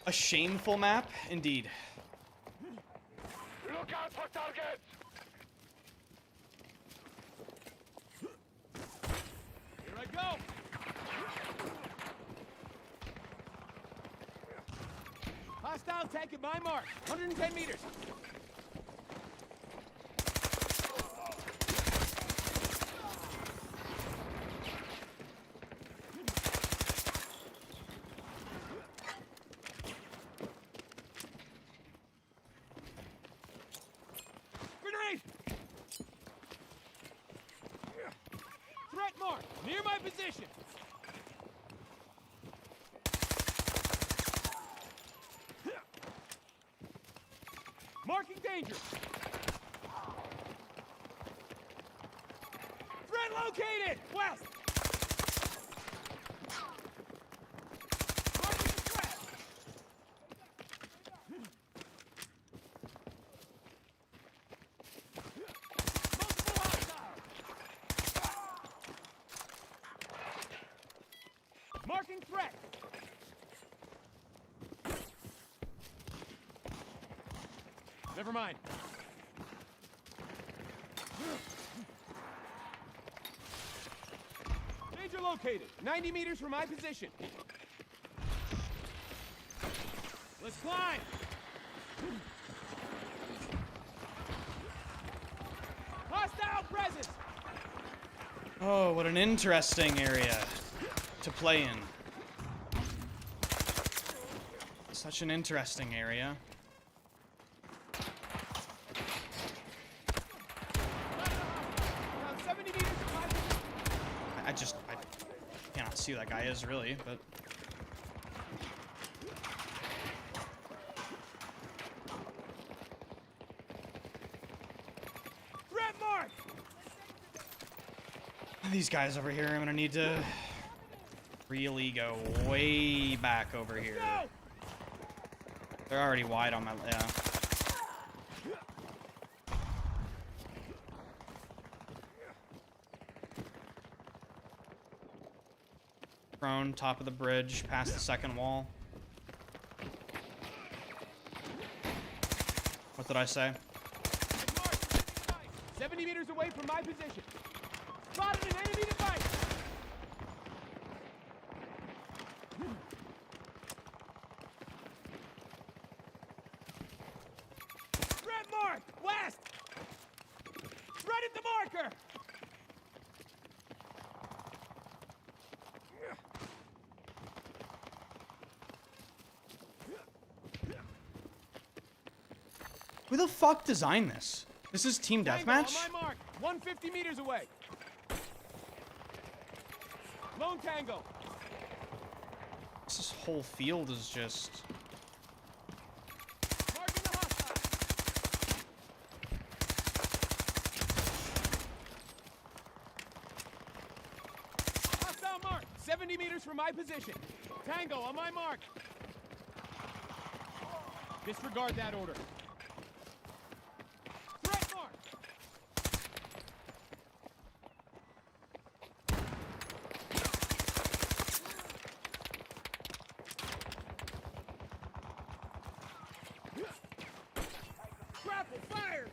Speaker 1: A shameful map, indeed.
Speaker 4: Look out for targets! Here I go! Hostile tank at my mark, 110 meters. Grenade! Threat mark, near my position. Marking danger. Threat located! West! Marking the threat! Multiple hostiles! Marking threat! Never mind. Danger located. 90 meters from my position. Let's climb. Hostile presence.
Speaker 1: Oh, what an interesting area to play in. Such an interesting area.
Speaker 4: Around 70 meters from my position.
Speaker 1: I cannot see who that guy is really, but
Speaker 4: Threat mark.
Speaker 1: these guys over here, I'm gonna need to really go way back over here.
Speaker 4: Go.
Speaker 1: They're already wide on my, yeah. Prone, top of the bridge, past the second wall. What did I say?
Speaker 4: 70 meters away from my position. Spotted an enemy device. Threat mark, west. Right at the marker.
Speaker 1: Who the fuck designed this? This is team
Speaker 4: Tango
Speaker 1: deathmatch?
Speaker 4: on my mark, 150 meters away. Lone Tango.
Speaker 1: This whole field is just...
Speaker 4: Marking the hostile. Hostile mark, 70 meters from my position. Tango on my mark. Disregard that order. Threat mark. Grapple, fire!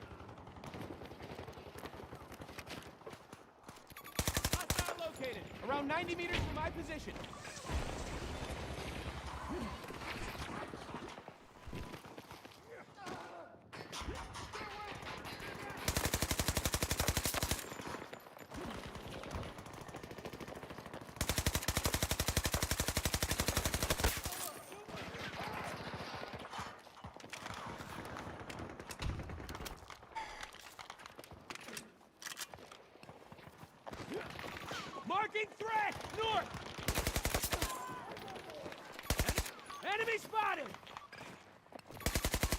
Speaker 4: Hostile located. Around 90 meters from my position. Marking threat! North! Enemy spotted!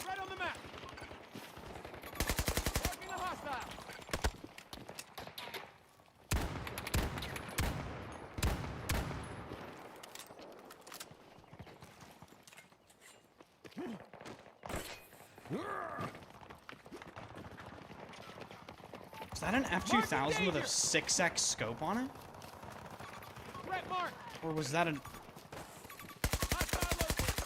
Speaker 4: Right on the map. Marking the hostile.
Speaker 1: Is that an F2000 with a 6x scope on it?
Speaker 4: Threat mark.
Speaker 1: Or was that a...
Speaker 4: Hostile located.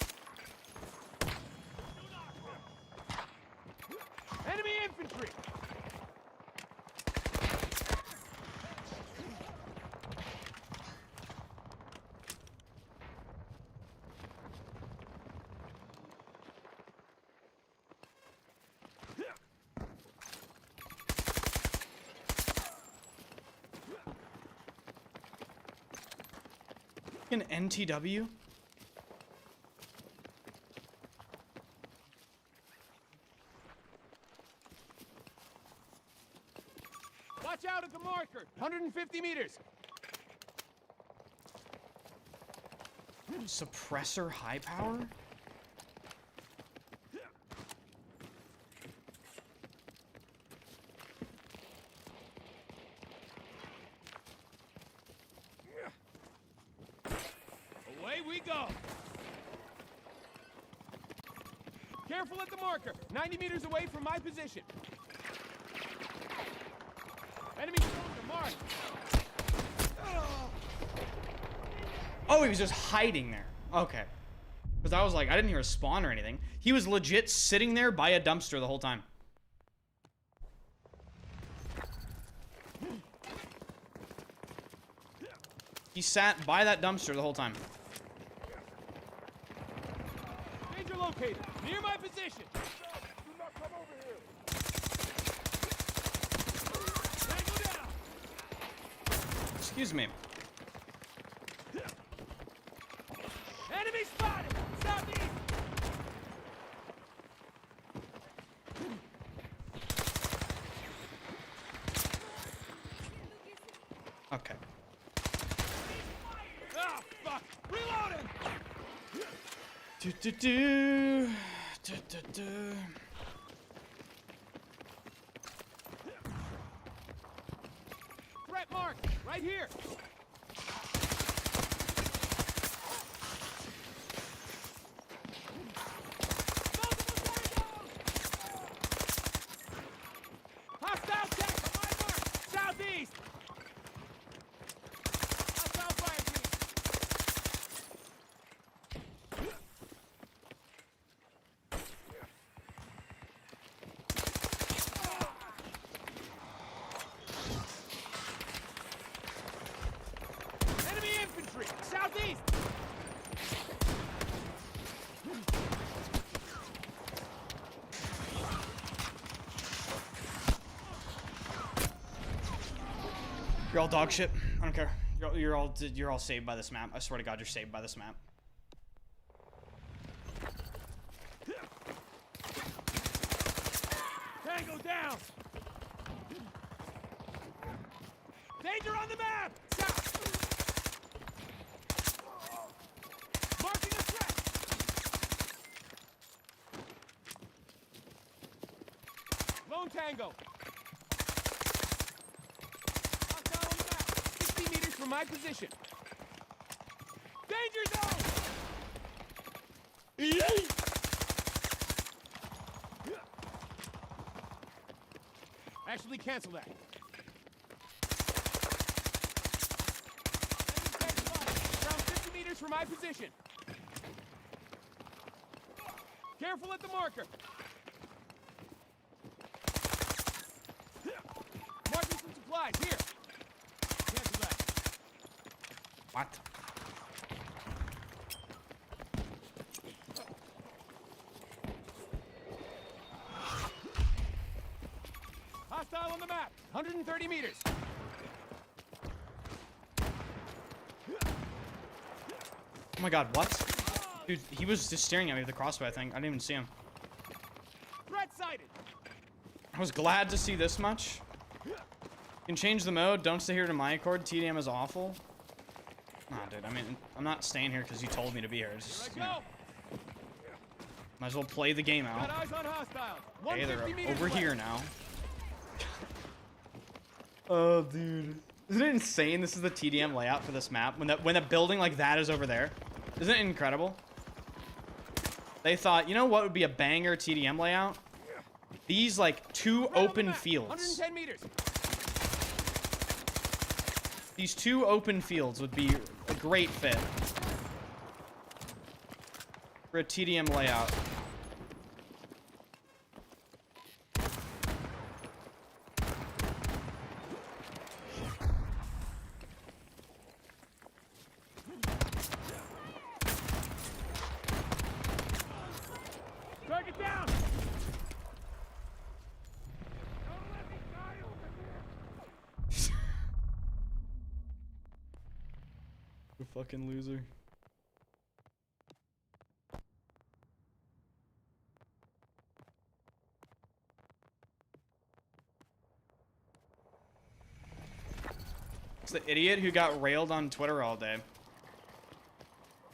Speaker 1: Fucking NTW.
Speaker 4: Watch out at the marker. 150 meters.
Speaker 1: Suppressor high power?
Speaker 4: Away we go. Careful at the marker. 90 meters away from my position. Enemy soldier mark.
Speaker 1: Oh, he was just hiding there. Okay. Because I was like, I didn't hear a spawn or anything. He was legit sitting there by a dumpster the whole time. He sat by that dumpster the whole time.
Speaker 4: Danger located. Near my position. Do not come over here. Tango down.
Speaker 1: Excuse me.
Speaker 4: Enemy spotted. Southeast.
Speaker 1: Okay.
Speaker 4: Ah, fuck. Reloading.
Speaker 1: Do.
Speaker 4: Threat mark. Right here. Hostile tech on my mark. Southeast. Hostile fire team. Enemy infantry. Southeast.
Speaker 1: You're all dog shit. I don't care. You're all saved by this map. I swear to God, you're saved by this map.
Speaker 4: Tango down. Danger on the map. South. Marking a threat. Lone Tango. Hostile on the map. 60 meters from my position. Danger zone. Actually, cancel that. Around 50 meters from my position. Careful at the marker. Marking some supplies here. Cancel that.
Speaker 1: What?
Speaker 4: Hostile on the map. 130 meters.
Speaker 1: Oh my God, what? Dude, he was just staring at me with the crossbow, I think. I didn't even see him.
Speaker 4: Threat sighted.
Speaker 1: I was glad to see this much. You can change the mode. Don't stay here to my accord. TDM is awful. Nah, dude. I mean, I'm not staying here because you told me to be here. It's just,
Speaker 4: Here I go.
Speaker 1: might as well play the game
Speaker 4: Got
Speaker 1: out.
Speaker 4: eyes on hostiles.
Speaker 1: Okay, they're
Speaker 4: 150 meters
Speaker 1: over
Speaker 4: away.
Speaker 1: here now. Oh, dude. Isn't it insane? This is the TDM layout for this map. When a building like that is over there. Isn't it incredible? They thought, you know what would be a banger TDM layout? These like two
Speaker 4: Right on the
Speaker 1: open
Speaker 4: map.
Speaker 1: fields.
Speaker 4: 110 meters.
Speaker 1: These two open fields would be a great fit for a TDM layout.
Speaker 4: Target down.
Speaker 1: Fucking loser. It's the idiot who got railed on Twitter all day.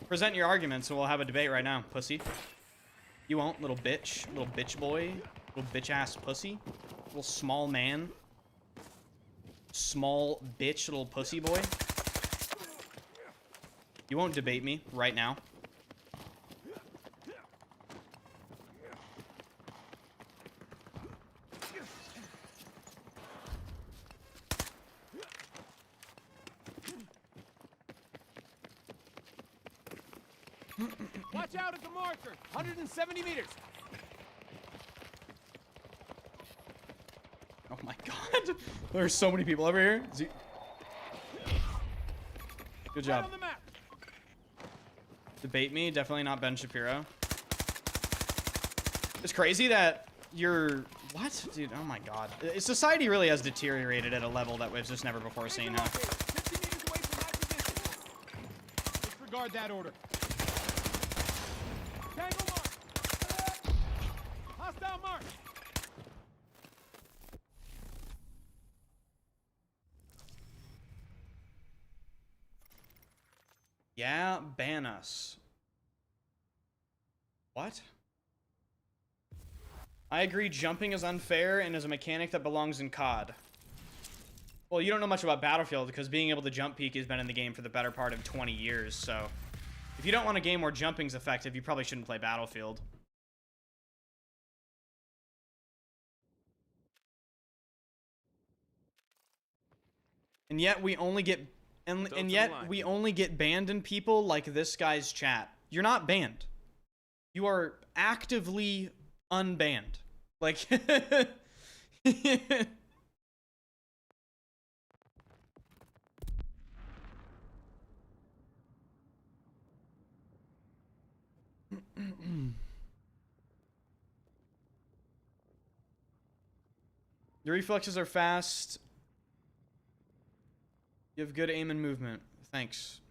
Speaker 1: Present your arguments and we'll have a debate right now, pussy. You won't, little bitch. Little bitch boy. Little bitch ass pussy. Little small man. Small bitch little pussy boy. You won't debate me right now.
Speaker 4: Watch out at the marker. 170 meters.
Speaker 1: Oh my god. There's so many people over here. Good job.
Speaker 4: Right on the map.
Speaker 1: Debate me, definitely not Ben Shapiro. It's crazy that you're... What? Dude, oh my god. Society really has deteriorated at a level that we've just never before seen, huh?
Speaker 4: 50 meters away from that position. Disregard that order. Tango mark. Hostile mark.
Speaker 1: Yeah, ban us. What? I agree, jumping is unfair and is a mechanic that belongs in COD. Well, you don't know much about Battlefield because being able to jump peek has been in the game for the better part of 20 years, so... If you don't want a game where jumping's effective, you probably shouldn't play Battlefield. And yet we only get... And yet we only get banned in people like this guy's chat. You're not banned. You are actively unbanned. Like... Your reflexes are fast. You have good aim and movement. Thanks.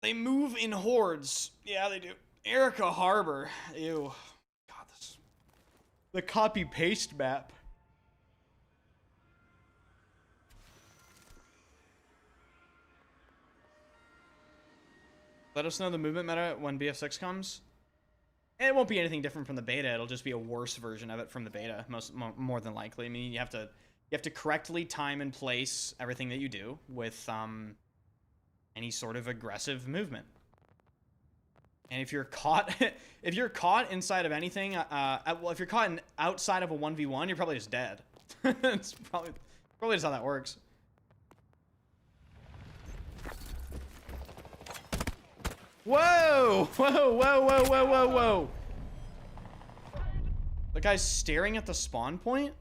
Speaker 1: They move in hordes. Yeah, they do. Erica Harbor. Ew. God, this... The copy-paste map. Let us know the movement meta when BF6 comes. And it won't be anything different from the beta. It'll just be a worse version of it from the beta, more than likely. I mean, you have to correctly time and place everything that you do with any sort of aggressive movement. And if you're caught, if you're caught inside of anything, well, if you're caught outside of a 1v1, you're probably just dead. It's probably just how that works. Whoa! Whoa, whoa, whoa, whoa, whoa, whoa. The guy's staring at the spawn point?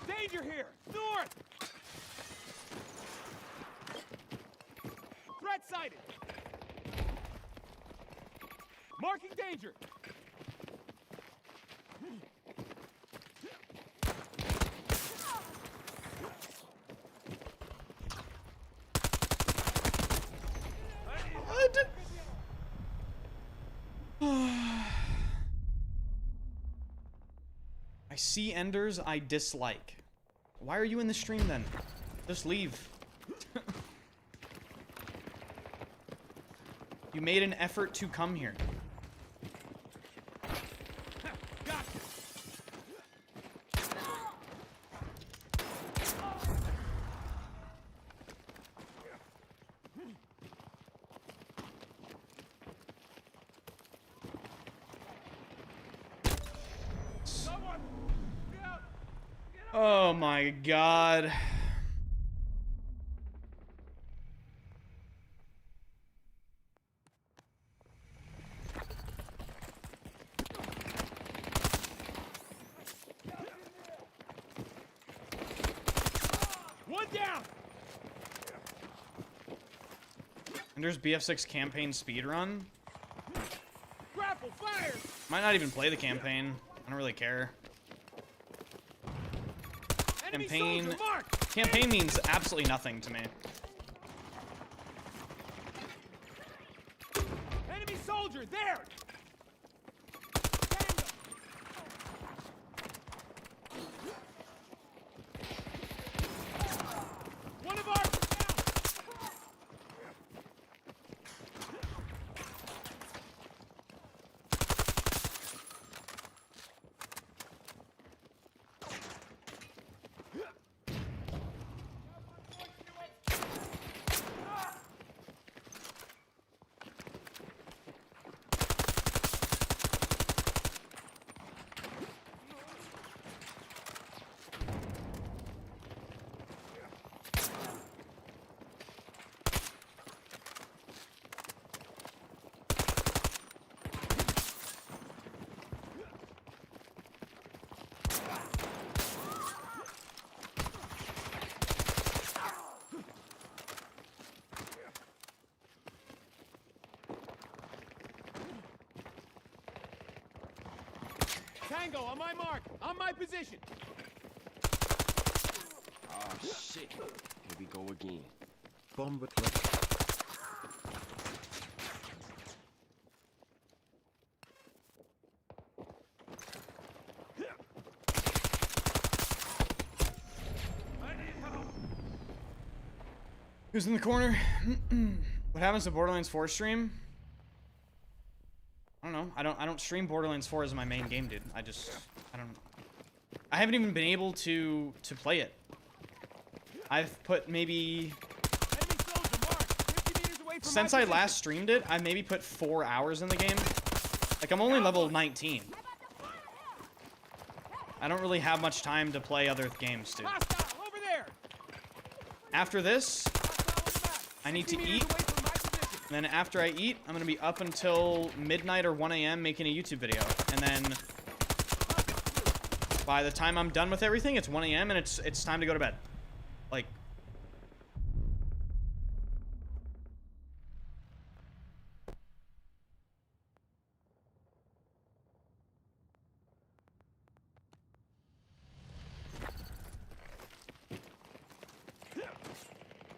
Speaker 4: Danger here! North! Threat sighted! Marking danger!
Speaker 1: I see enders I dislike. Why are you in the stream then? Just leave. You made an effort to come here. Oh my god.
Speaker 4: down!
Speaker 1: And there's BF6 campaign speedrun.
Speaker 4: Grapple, fire!
Speaker 1: Might not even play the campaign. I don't really care.
Speaker 4: Enemy
Speaker 1: Campaign.
Speaker 4: soldier marked!
Speaker 1: Campaign means absolutely nothing to me.
Speaker 4: Enemy soldier, there! Tango! One of ours is down! Tango, on my mark, on my position.
Speaker 6: Oh shit. Here we go again.
Speaker 5: Bomb at left.
Speaker 1: Who's in the corner? What happens to Borderlands 4 stream? I don't know. I don't stream Borderlands 4 as my main game, dude. I haven't even been able to play it. I've put maybe
Speaker 4: Enemy soldier marked, 50 meters away from
Speaker 1: since
Speaker 4: my
Speaker 1: I
Speaker 4: position.
Speaker 1: last streamed it, I maybe put 4 hours in the game. Like I'm only level 19. I don't really have much time to play other games, dude.
Speaker 4: Hostile, over there!
Speaker 1: After this,
Speaker 4: Hostile on the map,
Speaker 1: I need to
Speaker 4: 60 meters
Speaker 1: eat.
Speaker 4: away from my position.
Speaker 1: And then after I eat, I'm gonna be up until midnight or 1 a.m. making a YouTube video. And then by the time I'm done with everything, it's 1 a.m. and it's time to go to bed. Like,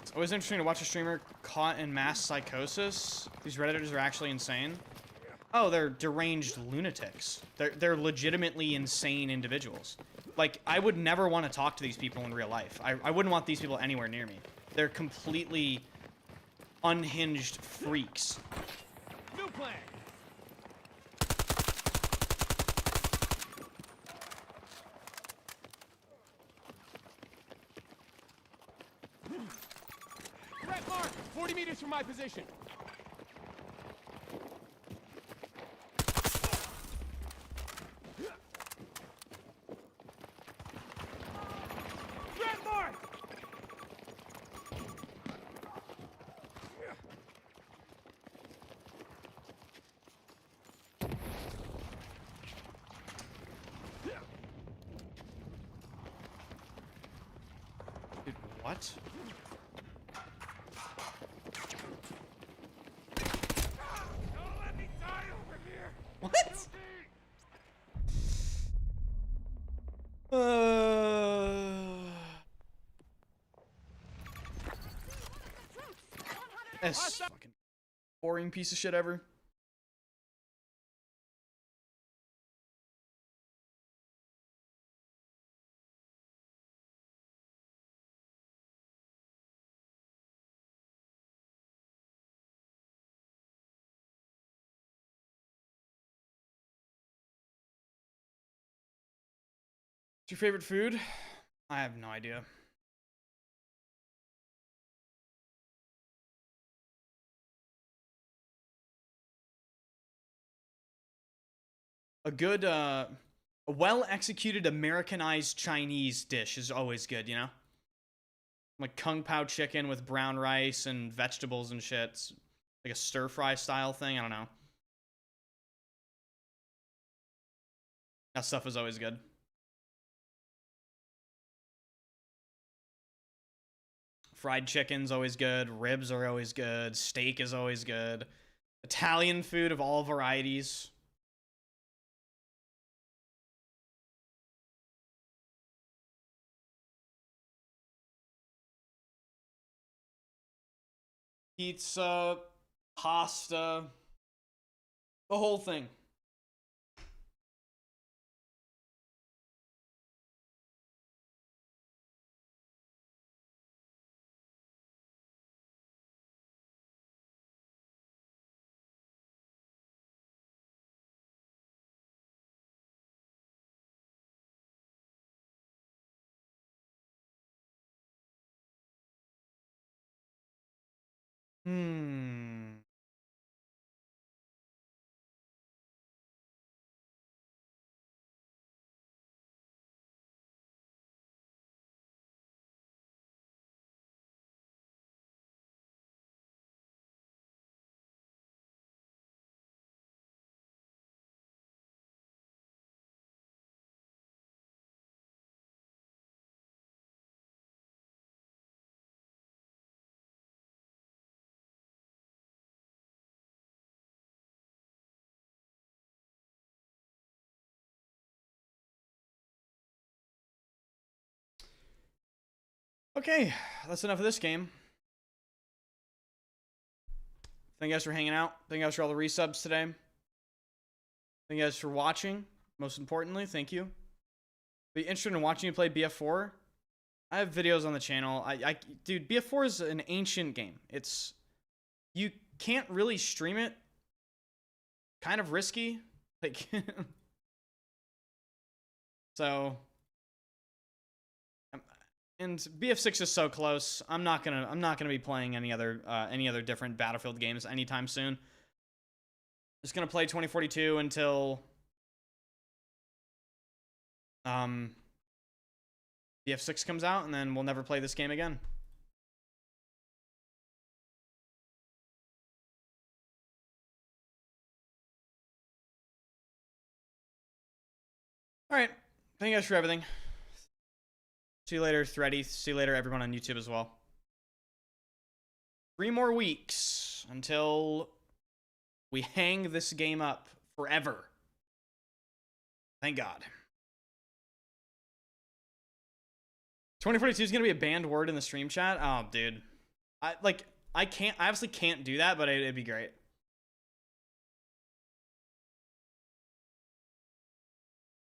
Speaker 1: it's always interesting to watch a streamer caught in mass psychosis. These Redditors are actually insane. Oh, they're deranged lunatics. They're legitimately insane individuals. Like, I would never want to talk to these people in real life. I wouldn't want these people anywhere near me. They're completely unhinged freaks.
Speaker 4: New plan. Threat mark, 40 meters from my position. Threat mark.
Speaker 1: Dude, what?
Speaker 4: Don't let me die over here.
Speaker 1: What? That's fucking boring piece of shit ever. What's your favorite food? I have no idea. A good, a well-executed Americanized Chinese dish is always good, you know? Like Kung Pao chicken with brown rice and vegetables and shit. It's like a stir-fry style thing, I don't know. That stuff is always good. Fried chicken's always good. Ribs are always good. Steak is always good. Italian food of all varieties. Pizza, pasta, the whole thing. Okay, that's enough of this game. Thank you guys for hanging out. Thank you guys for all the resubs today. Thank you guys for watching. Most importantly, thank you. Be interested in watching you play BF4? I have videos on the channel. Dude, BF4 is an ancient game. You can't really stream it. Kind of risky. Like, so. And BF6 is so close. I'm not gonna be playing any other different Battlefield games anytime soon. Just gonna play 2042 until BF6 comes out, and then we'll never play this game again. All right, thank you guys for everything. See you later, Thready. See you later, everyone on YouTube as well. 3 more weeks until we hang this game up forever. Thank God. 2042 is going to be a banned word in the stream chat. Oh, dude. I obviously can't do that, but it'd be great.